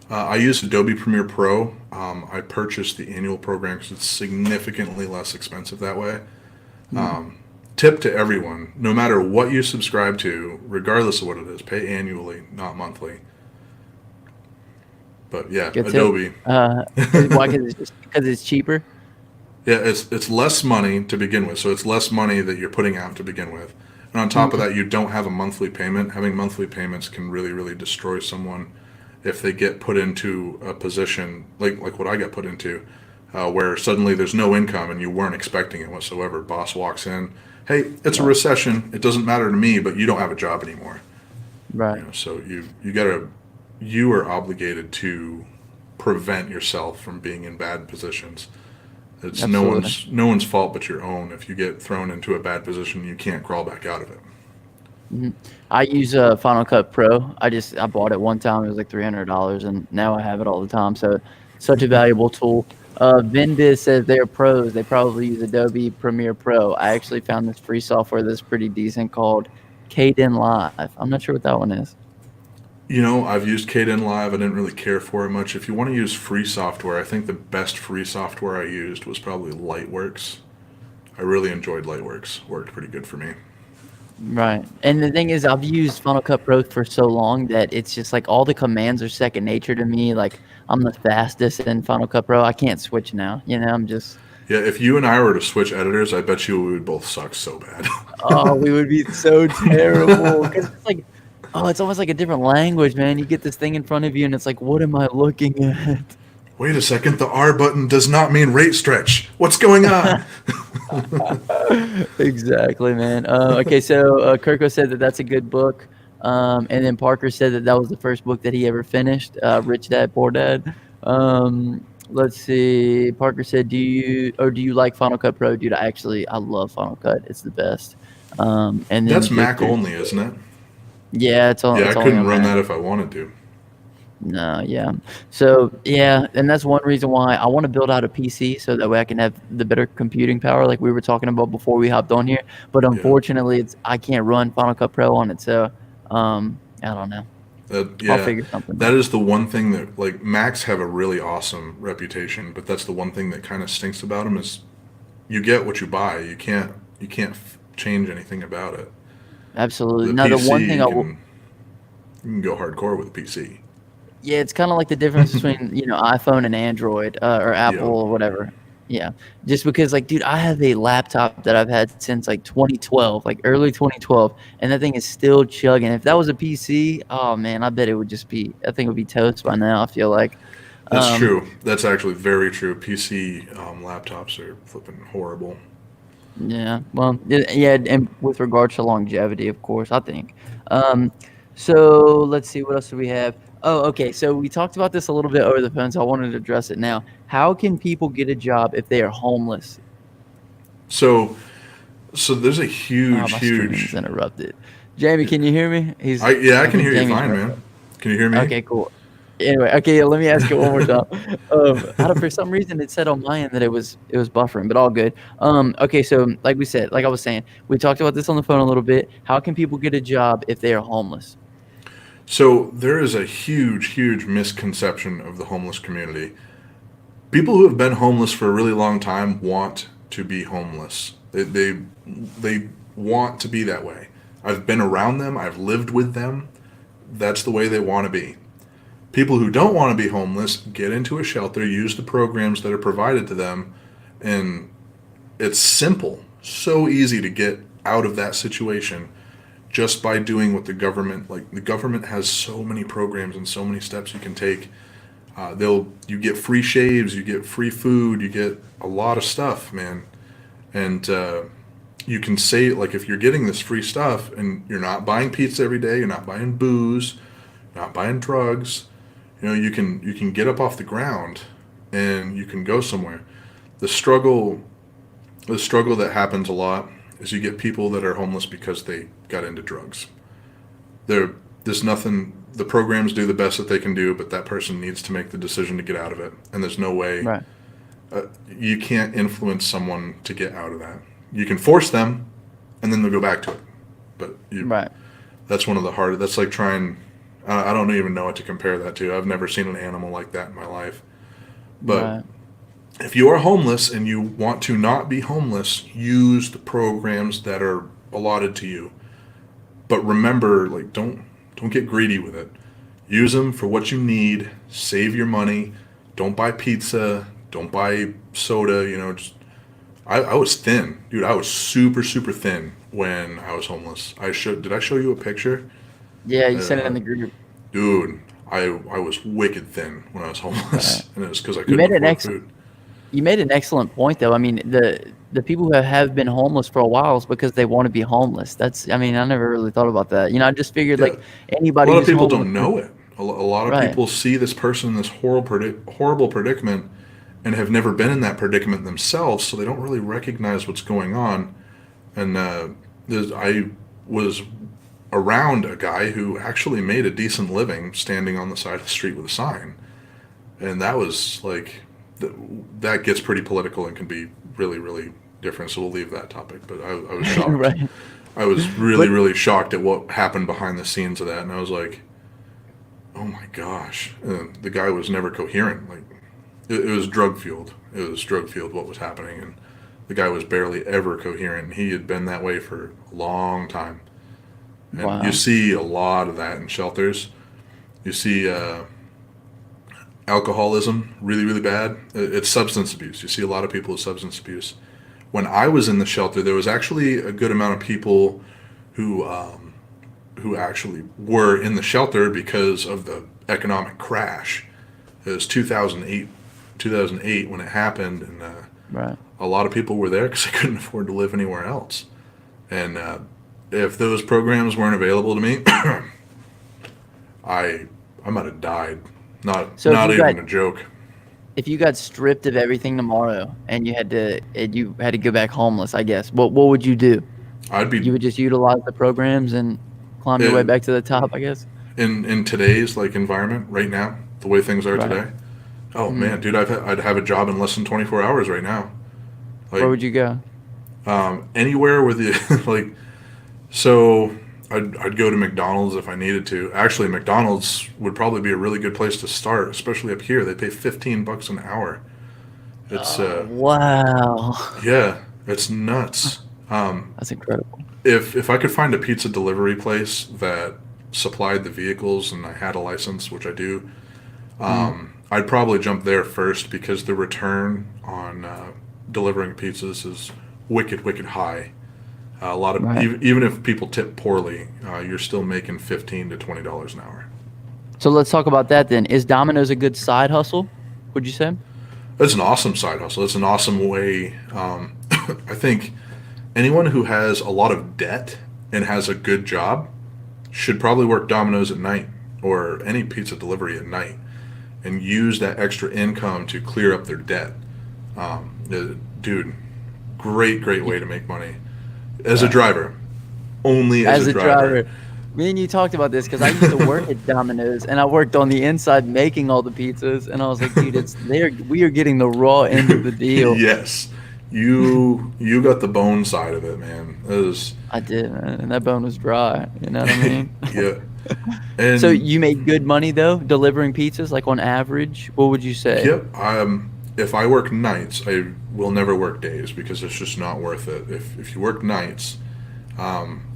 I use Adobe Premiere Pro. I purchased the annual program because it's significantly less expensive that way. Mm, Tip to everyone: no matter what you subscribe to, regardless of what it is, pay annually, not monthly. But yeah, good tip. Adobe. Why? Because it's just because it's cheaper. Yeah, it's less money to begin with, so it's less money that you're putting out to begin with. And on top of Mm, that, you don't have a monthly payment. Having monthly payments can really, really destroy someone if they get put into a position like what I got put into, where suddenly there's no income and you weren't expecting it whatsoever. Boss walks in, hey, it's a right. recession. It doesn't matter to me, but you don't have a job anymore. Right. So you are obligated to prevent yourself from being in bad positions. It's Absolutely. no one's fault but your own. If you get thrown into a bad position, you can't crawl back out of it. Mhm. I use Final Cut Pro. I bought it one time. It was like $300, and now I have it all the time. So such a valuable tool. Vendiz says they're pros. They probably use Adobe Premiere Pro. I actually found this free software that's pretty decent called Kden Live. I'm not sure what that one is. You know, I've used Kden Live. I didn't really care for it much. If you want to use free software, I think the best free software I used was probably Lightworks. I really enjoyed Lightworks. Worked pretty good for me. Right. And the thing is, I've used Final Cut Pro for so long that it's just like all the commands are second nature to me. Like I'm the fastest in Final Cut Pro. I can't switch now. I'm just Yeah, if you and I were to switch editors, I bet you we would both suck so bad. oh, we would be so terrible because it's like, oh, it's almost like a different language, man. You get this thing in front of you, and it's like, what am I looking at? Wait a second, the R button does not mean rate stretch. What's going on? Exactly, man. Okay, so Kirko said that that's a good book, and then Parker said that that was the first book that he ever finished, Rich Dad Poor Dad. Let's see. Parker said, do you like Final Cut Pro, dude? I love Final Cut. It's the best." And then That's Mac Victor, only, isn't it? yeah, Yeah, I it's only couldn't on run Mac. that if I wanted to. No, yeah. So yeah, and that's one reason why I want to build out a PC so that way I can have the better computing power, like we were talking about before we hopped on here. But Yeah. unfortunately, it's I can't run Final Cut Pro on it, so I don't know. I'll Yeah, figure something that out. is the one thing that like Macs have a really awesome reputation, but that's the one thing that kind of stinks about them is you get what you buy. You can't change anything about it. Absolutely. The Now, the one PC thing I will, you can go hardcore with a PC. yeah, it's kind of like the difference between iPhone and Android, or Apple Yep, or whatever. Yeah, just because like, dude, I have a laptop that I've had since like 2012, like early 2012, and that thing is still chugging. If that was a PC, oh man, I bet it would just be, I think it would be toast by now. I feel like, that's um, true. That's actually very true. PC laptops are flipping horrible. yeah, well, yeah, and with regards to longevity, of course, I think. Um, so let's see, what else do we have? Oh, okay. So we talked about this a little bit over the phone, so I wanted to address it now. How can people get a job if they are homeless? So So there's a Oh, huge, my streaming is huge. interrupted. Jamie, can you hear me? Yeah, I I can think hear you Jamie's fine, broke man. up. Can you hear me? Okay, cool. Anyway, okay, yeah, let me ask you one more time. Out of for some reason it said on my end that it was buffering, but all good. Okay, so like we said, like I was saying, we talked about this on the phone a little bit. How can people get a job if they are homeless? So there is a huge, huge misconception of the homeless community. People who have been homeless for a really long time want to be homeless. They want to be that way. I've been around them. I've lived with them. That's the way they want to be. People who don't want to be homeless get into a shelter, use the programs that are provided to them, and it's simple, so easy to get out of that situation just by doing what the government, like the government has so many programs and so many steps you can take. You get free shaves, you get free food, you get a lot of stuff, man. And you can say, like, if you're getting this free stuff and you're not buying pizza every day, you're not buying booze, not buying drugs, you can get up off the ground and you can go somewhere. The struggle the struggle that happens a lot is you get people that are homeless because they got into drugs. There's nothing. The programs do the best that they can do, but that person needs to make the decision to get out of it. And there's no way Right. you can't influence someone to get out of that. You can force them, and then they'll go back to it. But Right. that's one of the hard. That's like trying. I don't even know what to compare that to. I've never seen an animal like that in my life. But Right. if you are homeless and you want to not be homeless, use the programs that are allotted to you. But remember, like, don't get greedy with it. Use them for what you need. Save your money. Don't buy pizza. Don't buy soda. I was thin, dude. I was super super thin when I was homeless. Did I show you a picture? Yeah, you sent it Uh, in the group. Dude, I was wicked thin when I was Right. homeless, and it was because I You couldn't made an afford ex food. you made an excellent point though. I mean, the people who have been homeless for a while is because they want to be homeless. I mean, I never really thought about that. I just figured Yeah, like a anybody lot of who's people homeless don't know it. A lot of right. people see this person in this horrible predicament and have never been in that predicament themselves, so they don't really recognize what's going on. And I was around a guy who actually made a decent living standing on the side of the street with a sign, and that was like that gets pretty political and can be really really different. So we'll leave that topic. But I was shocked. Right. I was really But really shocked at what happened behind the scenes of that, and I was like, oh my gosh, the guy was never coherent. Like it was drug fueled. It was drug fueled what was happening, and the guy was barely ever coherent. And he had been that way for a long time. And you wow. see a lot of that in shelters. You see alcoholism really really bad. It's substance abuse. You see a lot of people with substance abuse. When I was in the shelter, there was actually a good amount of people who who actually were in the shelter because of the economic crash. It was 2008 when it happened, and Right. a lot of people were there because they couldn't afford to live anywhere else. And if those programs weren't available to me, I I might have died. Not So not even a joke. if you got stripped of everything tomorrow and you had to go back homeless, I guess, what would you do? I'd You be would just utilize the programs and climb your way in back to the top, I guess? in today's like environment right now, the way things are Right. today. Oh Mhm. man, dude, I'd have a job in less than 24 hours right now. Where Like would you go? anywhere with the like. So I'd go to McDonald's if I needed to. Actually, McDonald's would probably be a really good place to start, especially up here. They pay $15 an hour. It's Oh, wow. yeah, it's nuts. Um, That's incredible. if I could find a pizza delivery place that supplied the vehicles and I had a license, which I do, Mhm. I'd probably jump there first because the return on delivering pizzas is wicked, wicked high. A lot of Right. even if people tip poorly, you're still making $15 to $20 an hour. So let's talk about that then. Is Domino's a good side hustle, would you say? That's an awesome side hustle. It's an awesome way. I think anyone who has a lot of debt and has a good job should probably work Domino's at night or any pizza delivery at night and use that extra income to clear up their debt. Dude, great, great Y way to make money. as a Right. driver, only as a As a driver. driver, me and you talked about this because I used to work at Domino's, and I worked on the inside making all the pizzas, and I was like, "Dude, it's there. We are getting the raw end of the deal." Yes, you got the bone side of it, man. That is, I did, man, and that bone was dry, you know what I mean? yeah. So And you made good money though, delivering pizzas, like on average? What would you say? yep, if I work nights, I will never work days because it's just not worth it. If you work nights,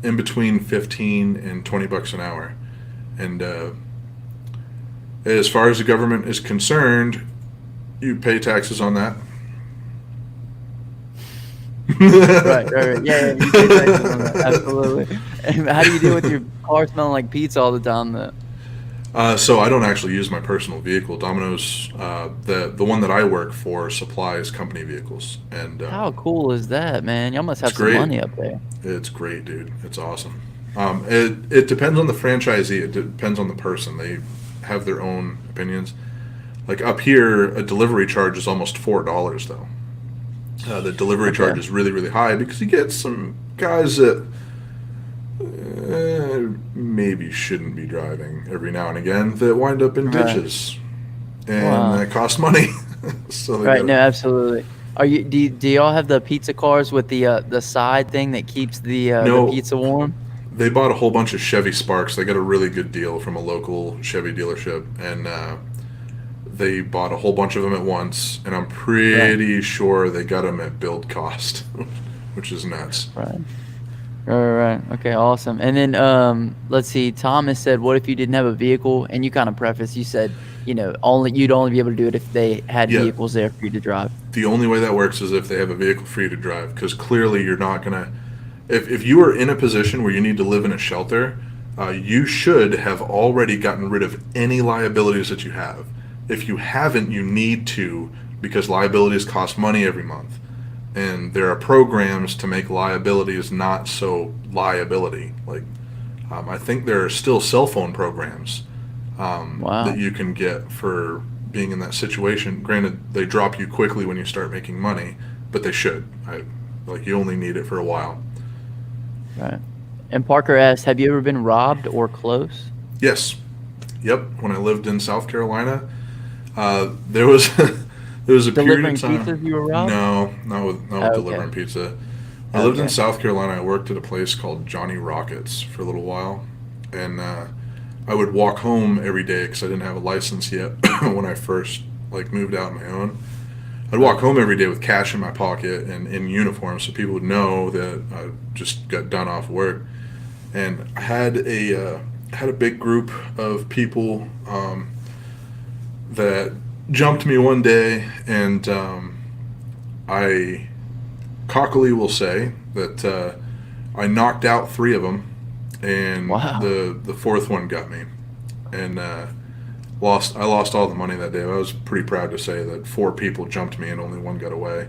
in between 15 and $20 an hour, and as far as the government is concerned, you pay taxes on that. Right, right, right. Yeah, yeah, you pay taxes on that, absolutely. And how do you deal with your car smelling like pizza all the time though? So I don't actually use my personal vehicle. Domino's, the one that I work for, supplies company vehicles, and How cool is that, man? Y'all must it's have some great. money up there. It's great, dude. It's awesome. It depends on the franchisee. It depends on the person. They have their own opinions. Like up here, a delivery charge is almost $4 though. The delivery Okay. charge is really really high because you get some guys that maybe shouldn't be driving every now and again that wind up in Right. ditches, and Wow. that costs money. So they Right, no, go. absolutely. Do y'all have the pizza cars with the side thing that keeps the No, pizza warm? they bought a whole bunch of Chevy Sparks. They got a really good deal from a local Chevy dealership, and they bought a whole bunch of them at once. And I'm Right, pretty sure they got them at build cost, which is nuts. right. Right, right, right. Okay, awesome. And then let's see. Thomas said, "What if you didn't have a vehicle?" And you kind of preface. You said, only you'd only be able to do it if they had Yeah, vehicles there for you to drive. the only way that works is if they have a vehicle for you to drive, because clearly you're not gonna. If you are in a position where you need to live in a shelter, you should have already gotten rid of any liabilities that you have. If you haven't, you need to, because liabilities cost money every month, and there are programs to make liabilities not so liability. Like, I think there are still cell phone programs that Wow. you can get for being in that situation. Granted, they drop you quickly when you start making money, but they should. Like, you only need it for a while. Right. And Parker asked, "Have you ever been robbed or close?" Yes. Yep. When I lived in South Carolina, there was there was a period of Delivering time. pizzas, you were robbed? No, not with Okay. delivering pizza. When I lived in Okay. South Carolina, I worked at a place called Johnny Rockets for a little while, and I would walk home every day because I didn't have a license yet when I first like moved out on my own. I'd walk home every day with cash in my pocket and in uniform, so people would know that I just got done off work. And I had a big group of people that jumped me one day, and I cockily will say that I knocked out three of them, and Wow. the fourth one got me, and I lost all the money that day. I was pretty proud to say that four people jumped me and only one got away,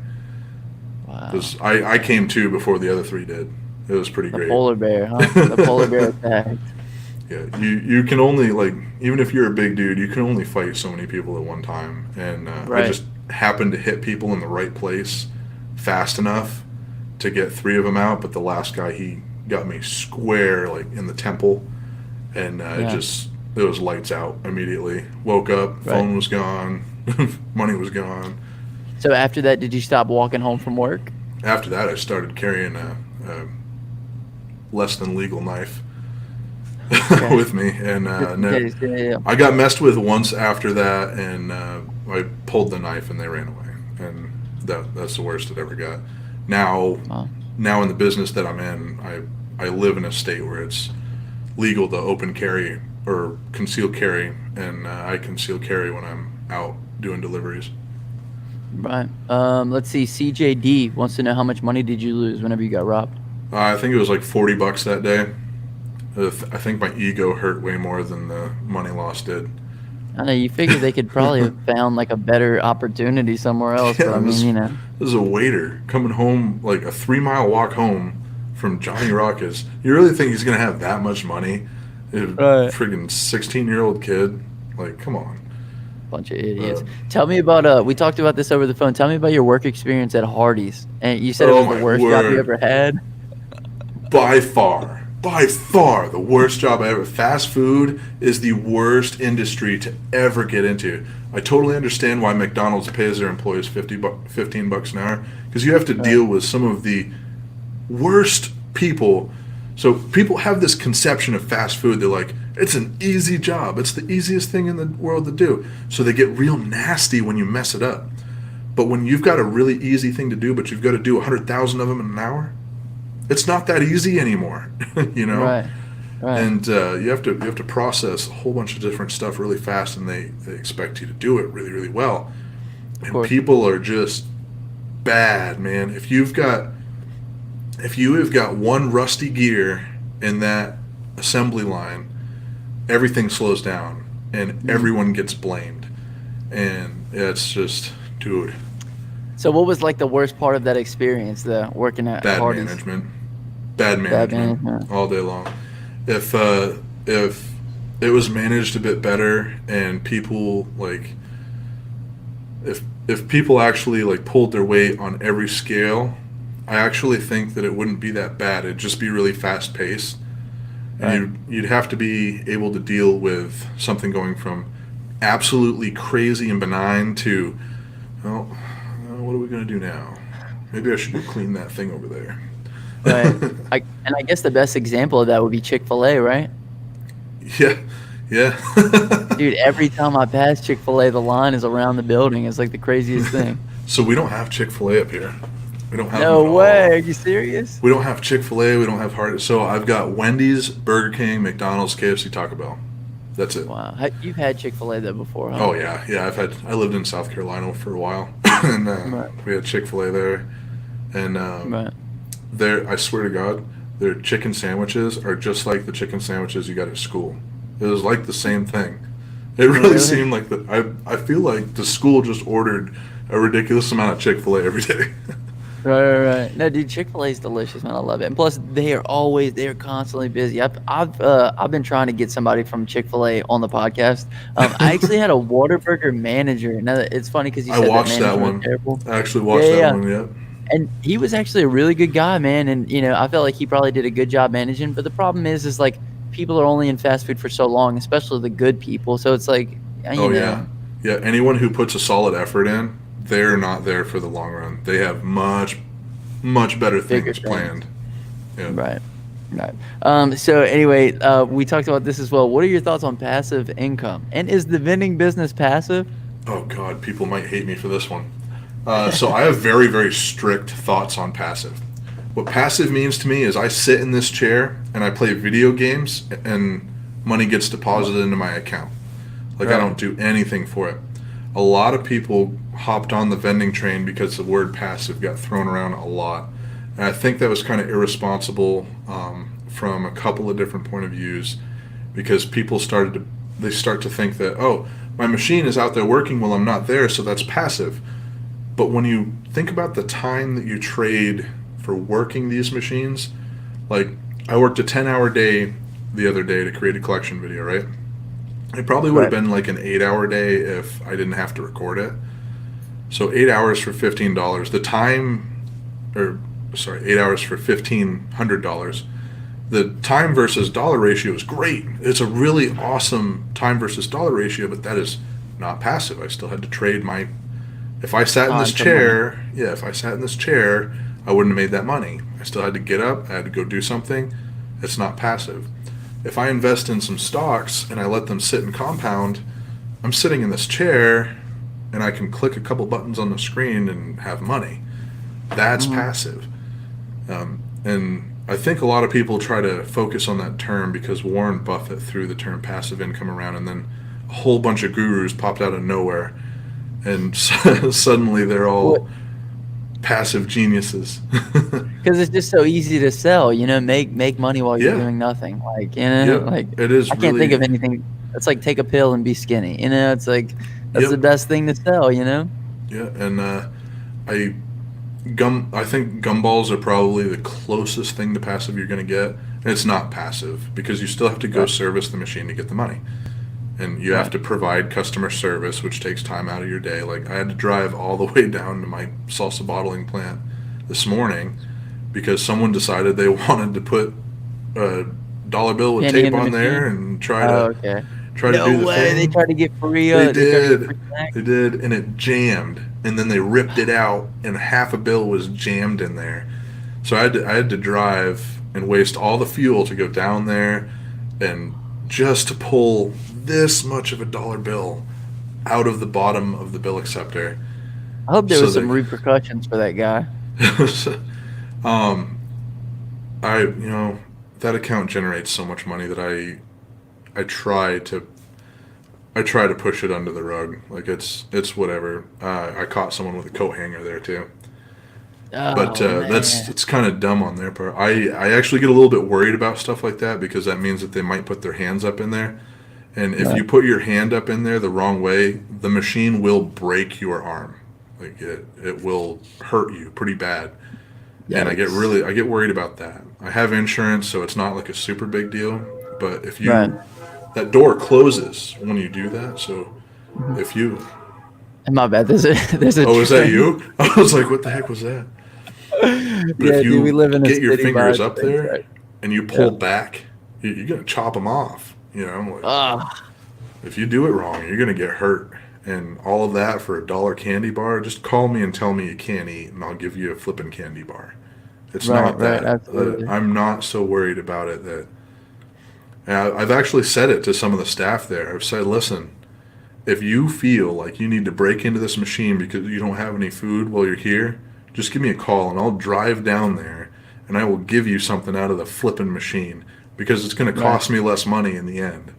Wow. because I came to before the other three did. It was pretty The great. polar bear, huh? The polar bear attack. Yeah, you can only, like, even if you're a big dude, you can only fight so many people at one time, and I Right. just happened to hit people in the right place fast enough to get three of them out. But the last guy, he got me square like in the temple, and Yeah. it was lights out immediately. Woke up, Right. phone was gone, money was gone. So after that, did you stop walking home from work? After that, I started carrying a less than legal knife Okay. with me, and Just in no, case. Yeah, yeah, yeah. I got messed with once after that, and I pulled the knife and they ran away, and that's the worst it ever got. Now, Wow. now in the business that I'm in, I live in a state where it's legal to open carry or conceal carry, and I conceal carry when I'm out doing deliveries. Right. Let's see. CJD wants to know how much money did you lose whenever you got robbed? I think it was like $40 that day. I think my ego hurt way more than the money loss did. I know you figured they could probably have found like a better opportunity somewhere else, but Yeah, I mean, this is a waiter coming home, like a 3 mile walk home from Johnny Rockets. You really think he's gonna have that much money? A right. friggin' 16-year-old kid. Like, come on. Bunch of idiots. Uh, Tell me about we talked about this over the phone. Tell me about your work experience at Hardee's. And you said it oh was the my worst job you word. ever had. by far the worst job I ever. Fast food is the worst industry to ever get into. I totally understand why McDonald's pays their employees 15 bucks an hour, because you have to Right. deal with some of the worst people. So people have this conception of fast food. They're like, it's an easy job. It's the easiest thing in the world to do. So they get real nasty when you mess it up. But when you've got a really easy thing to do, but you've got to do 100,000 of them in an hour, it's not that easy anymore, you know. Right. Right. And you have to process a whole bunch of different stuff really fast, and they expect you to do it really really well. Of And course. people are just bad, man. If you have got one rusty gear in that assembly line, everything slows down and Mhm. everyone gets blamed. And it's just, dude, So what was like the worst part of that experience, the working at bad Hardee's? management. Bad Bad management management. all day long. If it was managed a bit better and people like if people actually like pulled their weight on every scale, I actually think that it wouldn't be that bad. It'd just be really fast paced. And Right. you'd have to be able to deal with something going from absolutely crazy and benign to, well, what are we going to do now? Maybe I should go clean that thing over there. Right. I guess the best example of that would be Chick-fil-A, right? Yeah, yeah. Dude, every time I pass Chick-fil-A, the line is around the building. It's like the craziest thing. So we don't have Chick-fil-A up here. We don't have them No at way. all. Are you serious? We don't have Chick-fil-A. We don't have Hard. So I've got Wendy's, Burger King, McDonald's, KFC, Taco Bell. That's it. Wow. You've had Chick-fil-A though before, huh? Oh yeah, yeah. I lived in South Carolina for a while, and Right. we had Chick-fil-A there, and Right. I swear to God, their chicken sandwiches are just like the chicken sandwiches you got at school. It was like the same thing. It really Really? seemed like that. I feel like the school just ordered a ridiculous amount of Chick-fil-A every day. Right. No, dude, Chick-fil-A is delicious, man. I love it. And plus, they are constantly busy. I've been trying to get somebody from Chick-fil-A on the podcast. I actually had a Whataburger manager. Now, it's funny because you I said that watched that management was one. terrible. I actually Yeah, watched yeah, that yeah. one. Yeah. And he was actually a really good guy, man. And I felt like he probably did a good job managing. But the problem is like people are only in fast food for so long, especially the good people. So it's like, Oh yeah, yeah. Anyone who puts a solid effort in, they're not there for the long run. They have much, much better bigger things things. planned. Yeah. Right. So anyway, we talked about this as well. What are your thoughts on passive income? And is the vending business passive? Oh God, people might hate me for this one. So I have very, very strict thoughts on passive. What passive means to me is I sit in this chair and I play video games and money gets deposited into my account. Like I Right. don't do anything for it. A lot of people hopped on the vending train because the word passive got thrown around a lot. And I think that was kind of irresponsible from a couple of different point of views, because people start to think that, oh, my machine is out there working while I'm not there, so that's passive. But when you think about the time that you trade for working these machines, like I worked a 10-hour day the other day to create a collection video, right? It probably would have Right. been like an 8-hour day if I didn't have to record it. So 8 hours for $15. The time, or sorry, 8 hours for $1,500. The time versus dollar ratio is great. It's a really awesome time versus dollar ratio, but that is not passive. I still had to trade my. If I sat in this Time for money. chair, yeah, if I sat in this chair, I wouldn't have made that money. I still had to get up. I had to go do something. It's not passive. If I invest in some stocks and I let them sit and compound, I'm sitting in this chair and I can click a couple buttons on the screen and have money. That's Mhm. passive. And I think a lot of people try to focus on that term because Warren Buffett threw the term passive income around, and then a whole bunch of gurus popped out of nowhere, and suddenly they're all What? passive geniuses. Because it's just so easy to sell. Make money while you're Yeah. doing nothing. Like Yep, like it is I can't think of really. anything. It's like take a pill and be skinny. It's like that's the Yep. best thing to sell. Yeah, and I I think gumballs are probably the closest thing to passive you're going to get. And it's not passive because you still have to go Right. service the machine to get the money. And you have Right. to provide customer service, which takes time out of your day. Like I had to drive all the way down to my salsa bottling plant this morning because someone decided they wanted to put a dollar bill with Penny tape in the on there machine? and Oh, okay. try to do No the way, they thing. tried to get free, They they tried to get did. free snacks? They did, and it jammed. And then they ripped it out, and half a bill was jammed in there. So I had to drive and waste all the fuel to go down there, and just to pull this much of a dollar bill out of the bottom of the bill acceptor. I hope there So was some that, repercussions for that guy. um, that account generates so much money that I try to I try to push it under the rug. Like it's whatever. I caught someone with a coat hanger there too, but Oh, that's man. it's kind of dumb on their part. I actually get a little bit worried about stuff like that because that means that they might put their hands up in there, and if Right. you put your hand up in there the wrong way, the machine will break your arm. Like it will hurt you pretty bad, and Yikes. I get worried about that. I have insurance, so it's not like a super big deal. But if Right. you that door closes when you do that, so Mhm. if you My bad, there's a there's a oh, is that train. you? I was like, what the heck was that? But if Yeah, dude, we you live in a get your city by a fingers up train there track. and you Yeah. pull back, you're gonna chop them off. Like Ah, if you do it wrong, you're gonna get hurt. And all of that for a dollar candy bar. Just call me and tell me you can't eat, and I'll give you a flipping candy bar. It's right, not right, that. absolutely. I'm not so worried about it that. And I've actually said it to some of the staff there. I've said, listen, if you feel like you need to break into this machine because you don't have any food while you're here, just give me a call and I'll drive down there and I will give you something out of the flipping machine because it's going to Right. cost me less money in the end.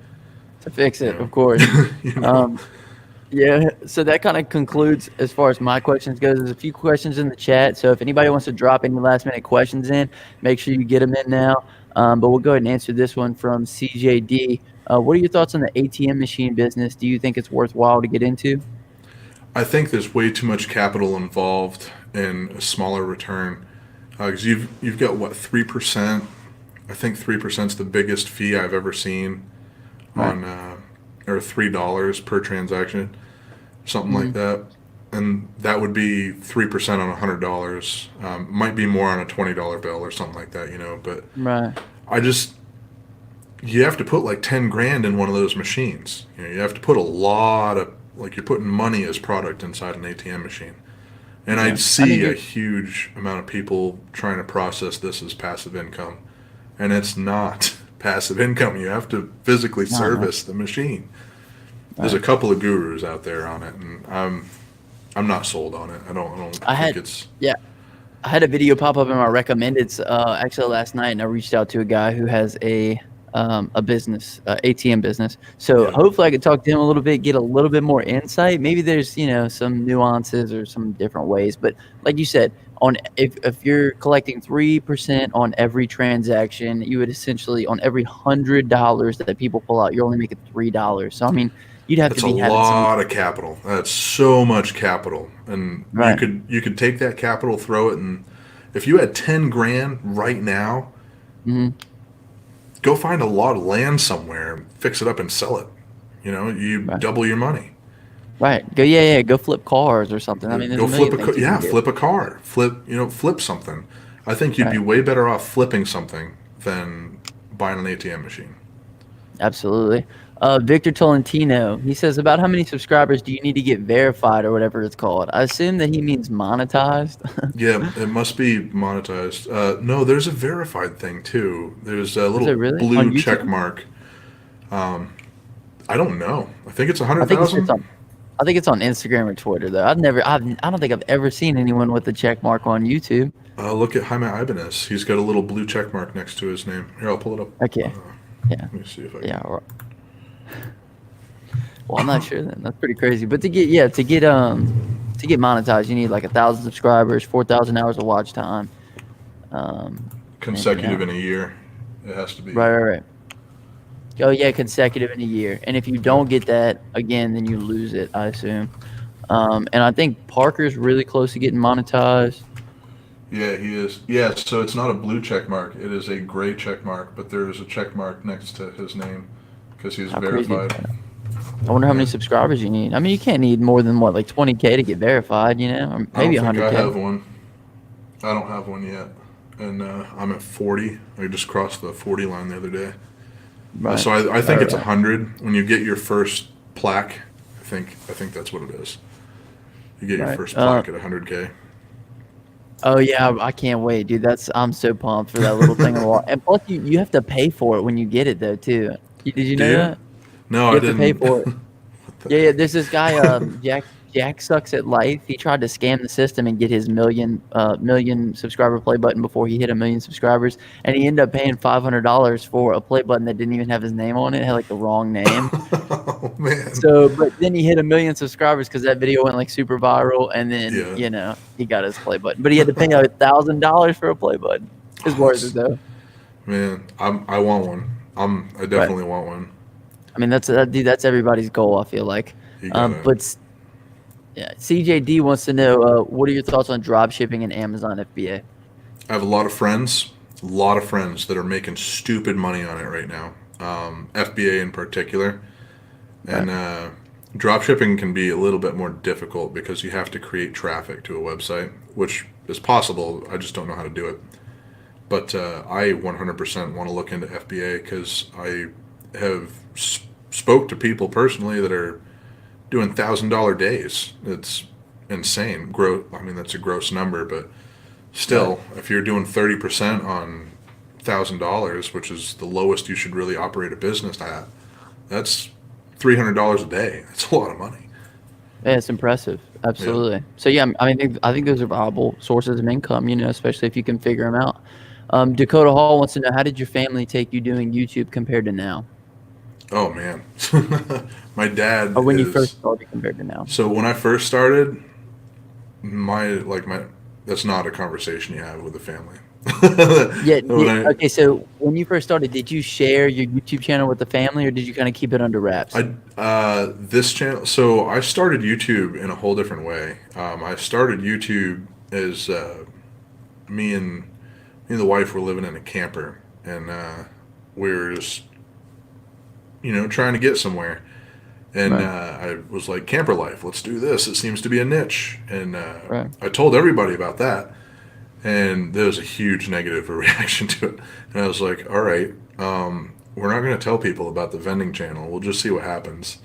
To fix You it, know, of course. you know. Um, yeah, so that kind of concludes as far as my questions goes. There's a few questions in the chat, so if anybody wants to drop any last minute questions in, make sure you get them in now. But we'll go ahead and answer this one from CJD. What are your thoughts on the ATM machine business? Do you think it's worthwhile to get into? I think there's way too much capital involved in a smaller return because you've got what 3%. I think 3% is the biggest fee I've ever seen Right. on or $3 per transaction, something like Hmm. that. And that would be 3% on $100. Might be more on a $20 bill or something like that, But Right. I just you have to put like 10 grand in one of those machines. You have to put a lot of like you're putting money as product inside an ATM machine. And I Yeah. I mean, see a huge amount of people trying to process this as passive income, and it's not passive income. You have to physically no, no. service the machine. There's a Right. couple of gurus out there on it, and I'm not sold on it. I don't I think had, it's yeah, I had a video pop up in my recommendeds actually last night, and I reached out to a guy who has a business, ATM business. So yeah. hopefully I could talk to him a little bit, get a little bit more insight. Maybe there's some nuances or some different ways. But like you said, on if you're collecting 3% on every transaction, you would essentially on every $100 that people pull out, you're only making $3. So I mean, you'd have to That's a be having some lot of capital. That's so much capital, and right. you could take that capital, throw it, and if you had 10 grand right now, Hmm. go find a lot of land somewhere, fix it up, and sell it. You Right. double your money. Right. Go yeah, yeah, go flip cars or something. I mean, there's Go a million flip things you yeah, can do. flip a car, flip something. I think you'd be Right. way better off flipping something than buying an ATM machine. Absolutely. Victor Tolentino, he says, about how many subscribers do you need to get verified or whatever it's called? I assume that he means monetized. Yeah, it must be monetized. No, there's a verified thing too. There's a Is little it really? On blue check YouTube? mark. Um, I don't know. I think it's a I hundred think it's thousand. on I think it's on Instagram or Twitter though. I don't think I've ever seen anyone with the check mark on YouTube. Look at Jaime Ibanez. He's got a little blue check mark next to his name. Here, I'll pull it up. Okay. Yeah. Let me see if I Yeah. can. Well, I'm not sure then. That's pretty crazy. But to get monetized, you need like 1,000 subscribers, 4,000 hours of watch time. And Consecutive in a year. It has to be. right, right, right. Oh yeah, consecutive in a year. And if you Yeah. don't get that again, then you lose it, I assume. And I think Parker's really close to getting monetized. Yeah, he is. Yeah, so it's not a blue check mark. It is a gray check mark, but there is a check mark next to his name because he's How crazy is verified. that? I wonder how many Yeah. subscribers you need. I mean, you can't need more than what, like 20K to get verified, or I don't maybe think I 100K. have one. I don't have one yet. and I'm at 40. I just crossed the 40 line the other day. Right. So I think Right. it's Right. 100 when you get your first plaque. I think that's what it is. You get your Right. first plaque at 100K. Oh yeah, I can't wait, dude. I'm so pumped for that little thing on the wall. And plus, you have to pay for it when you get it though too. Did you Do know you? that? No, You I have to pay didn't. for it. What the Yeah, yeah. heck? There's this guy, Jack sucks at life. He tried to scam the system and get his million subscriber play button before he hit 1 million subscribers, and he ended up paying $500 for a play button that didn't even have his name on it. It had like the wrong name. Oh man. So, but then he hit 1 million subscribers because that video went like super viral, and then Yeah. he got his play button, but he had to pay $1,000 for a play button. It's Oh, worth it that's though, man. I want one. I right? definitely want one. I mean, dude, that's everybody's goal. I feel like, You gotta. but yeah, CJD wants to know what are your thoughts on drop shipping and Amazon FBA? I have a lot of friends that are making stupid money on it right now. FBA in particular, Right, and drop shipping can be a little bit more difficult because you have to create traffic to a website, which is possible. I just don't know how to do it. But I 100% want to look into FBA because I have spoke to people personally that are doing $1,000 days. It's insane. I mean, that's a gross number, but right. still, if you're doing 30% on $1,000, which is the lowest you should really operate a business at, that's $300 a day. That's a lot of money. Yeah, it's impressive. Yeah. Absolutely. So yeah, I mean, I think those are viable sources of income. Especially if you can figure them out. Dakota Hall wants to know, how did your family take you doing YouTube compared to now, Oh man, my dad or when you is. first started compared to now? So when I first started, my that's not a conversation you have with a family. Yeah. when I Okay. So when you first started, did you share your YouTube channel with the family, or did you kind of keep it under wraps? I this channel. So I started YouTube in a whole different way. I started YouTube as me and me and the wife were living in a camper, and we were just trying to get somewhere. And Right. I was like, camper life, let's do this. It seems to be a niche, and Right. I told everybody about that, and there was a huge negative reaction to it. And I was like, all right, we're not going to tell people about the vending channel. We'll just see what happens.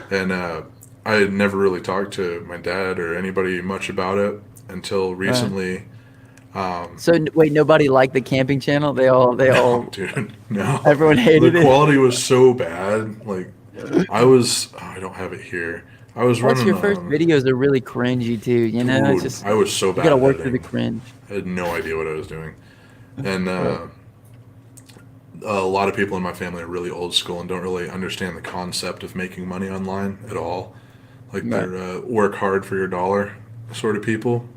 And I had never really talked to my dad or anybody much about it until Right. recently. So wait, nobody liked the camping channel. No, dude, no. Everyone The hated it. quality was so bad. Like, I don't have it here. I was Plus, running your first on, videos are really cringy too. It's dude, just I was so you got bad to at work through the editing. cringe. I had no idea what I was doing. And Right. a lot of people in my family are really old school and don't really understand the concept of making money online at all. Like, Right. they're work hard for your dollar sort of people.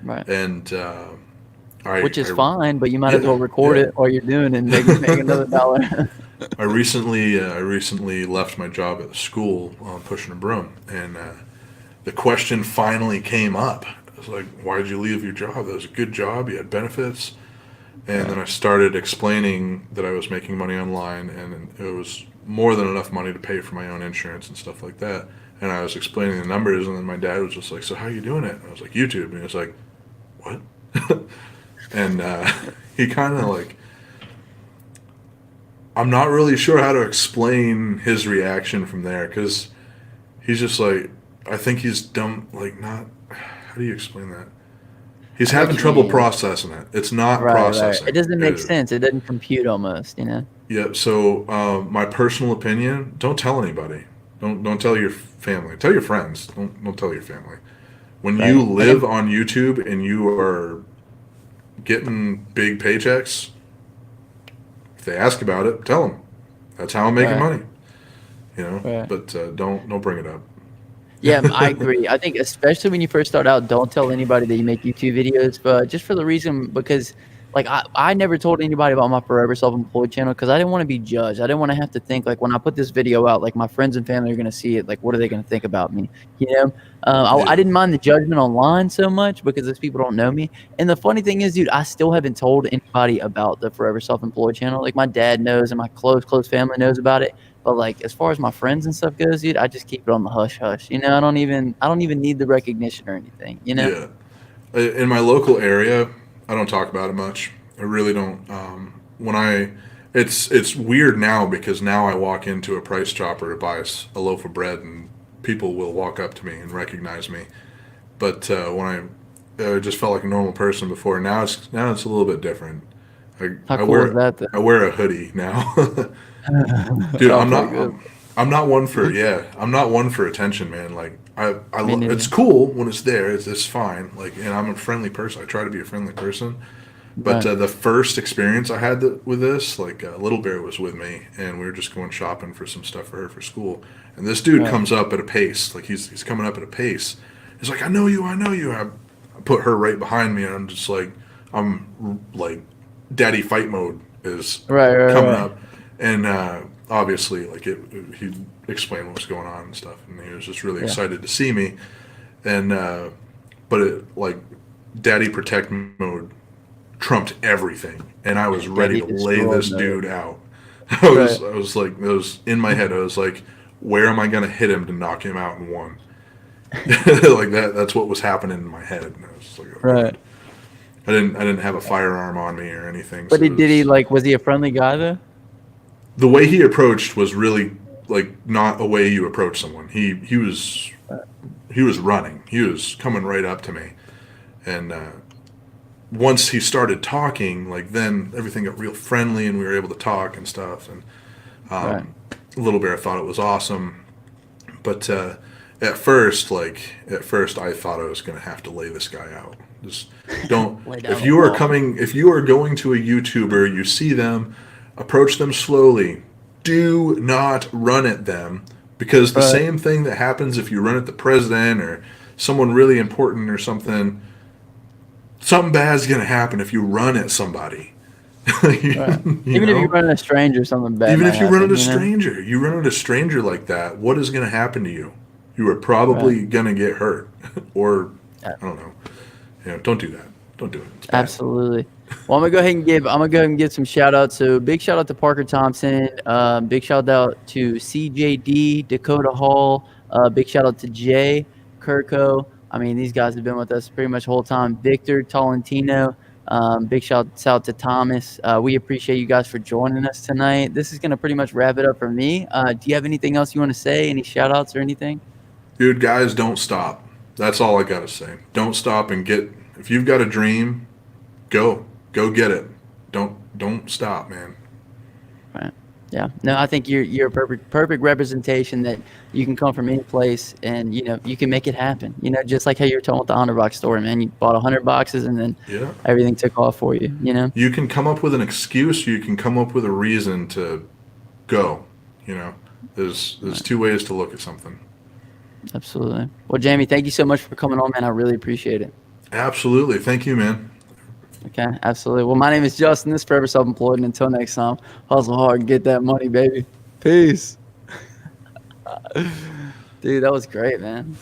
Right. And Which is I fine, but you might as yeah, well record yeah. it while you're doing it and make another dollar. I recently left my job at the school pushing a broom, and the question finally came up. I was like, "Why did you leave your job? That was a good job. You had benefits." And Right. then I started explaining that I was making money online, and it was more than enough money to pay for my own insurance and stuff like that. And I was explaining the numbers, and then my dad was just like, "So how are you doing it?" And I was like, "YouTube." And he was like, "What?" And he kind of like, I'm not really sure how to explain his reaction from there because he's just like, I think he's dumb. Like, not. How do you explain that? He's I know having what you trouble mean. processing it. It's not Right. Right. It processing. doesn't make sense. It doesn't compute almost. Yeah. So, my personal opinion: don't tell anybody. Don't tell your family. Tell your friends. Don't tell your family. When you Right. And live on YouTube and you are getting big paychecks, if they ask about it, tell them. That's how I'm making right. money. Right. But don't bring it up. Yeah, I agree. I think especially when you first start out, don't tell anybody that you make YouTube videos, but just for the reason because like I never told anybody about my Forever Self-Employed channel because I didn't want to be judged. I didn't want to have to think like when I put this video out, like my friends and family are gonna see it. Like, what are they gonna think about me? You know, I Yeah, didn't mind the judgment online so much because those people don't know me. And the funny thing is, dude, I still haven't told anybody about the Forever Self-Employed channel. Like my dad knows and my close family knows about it. But like as far as my friends and stuff goes, dude, I just keep it on the hush hush. I don't even need the recognition or anything. yeah. In my local area, I don't talk about it much. I really don't. When I, it's weird now because now I walk into a Price Chopper to buy a loaf of bread and people will walk up to me and recognize me. But when I just felt like a normal person before, now it's a little bit different. I, How I cool is wear that I though? wear a hoodie now. Dude, I'm Okay, not. good. I'm not one for I'm not one for attention, man. Like Me it's neither. cool when it's there. It's fine. Like, and I'm a friendly person. I try to be a friendly person. But Right. the first experience I had with this, like Little Bear was with me, and we were just going shopping for some stuff for her for school. And this dude Right. comes up at a pace, like he's coming up at a pace. He's like, I know you." I put her right behind me, and I'm just like, I'm like, daddy fight mode is Right. Right. coming Right. up, and obviously, like he explained what was going on and stuff, and he was just really Yeah. excited to see me, and but it like daddy protect mode trumped everything, and I was ready Daddy to lay destroyed this mode. dude out. Right. I was like, it was in my head. I was like, where am I gonna hit him to knock him out in one? Like that. That's what was happening in my head. And I was like, okay. Right. I didn't have a firearm on me or anything, But so did he it was, like? Was he a friendly guy though? the way he approached was really like not a way you approach someone. He was running. He was coming right up to me, and once he started talking, like then everything got real friendly, and we were able to talk and stuff. And Right. Little Bear thought it was awesome, but at first, I thought I was going to have to lay this guy out. Just don't. Lay down the law. If you are going to a YouTuber, you see them, approach them slowly. Do not run at them because the Right. same thing that happens if you run at the president or someone really important or something, something bad's going to happen if you run at somebody. Right. You Even if you know, run a stranger, something bad even might if you run at happen. a You know. stranger, you run at a stranger like that, what is going to happen to you? You are Right. probably going to get hurt, or Yeah, I don't know. Don't do that. Don't do it. It's bad. absolutely. Well, I'm gonna go ahead and give some shout outs. So big shout out to Parker Thompson. Big shout out to CJD, Dakota Hall. Big shout out to Jay Kirko. I mean, these guys have been with us pretty much the whole time. Victor Tolentino. Big shout out to Thomas. We appreciate you guys for joining us tonight. This is gonna pretty much wrap it up for me. Do you have anything else you want to say? Any shout outs or anything? Dude, guys, don't stop. That's all I got to say. Don't stop and get, if you've got a dream, go get it. Don't stop, man. Right. Yeah. No, I think you're a perfect representation that you can come from any place and you can make it happen. Just like how you're telling with the 100 box story, man. You bought 100 boxes and then Yeah. everything took off for you. You can come up with an excuse, you can come up with a reason to go, you know. There's Right. two ways to look at something. Absolutely. Well, Jamie, thank you so much for coming on, man. I really appreciate it. Absolutely. Thank you, man. Okay. Absolutely. Well, my name is Justin. This is Forever Self-Employed. And until next time, hustle hard and get that money, baby. Peace. Dude, that was great, man.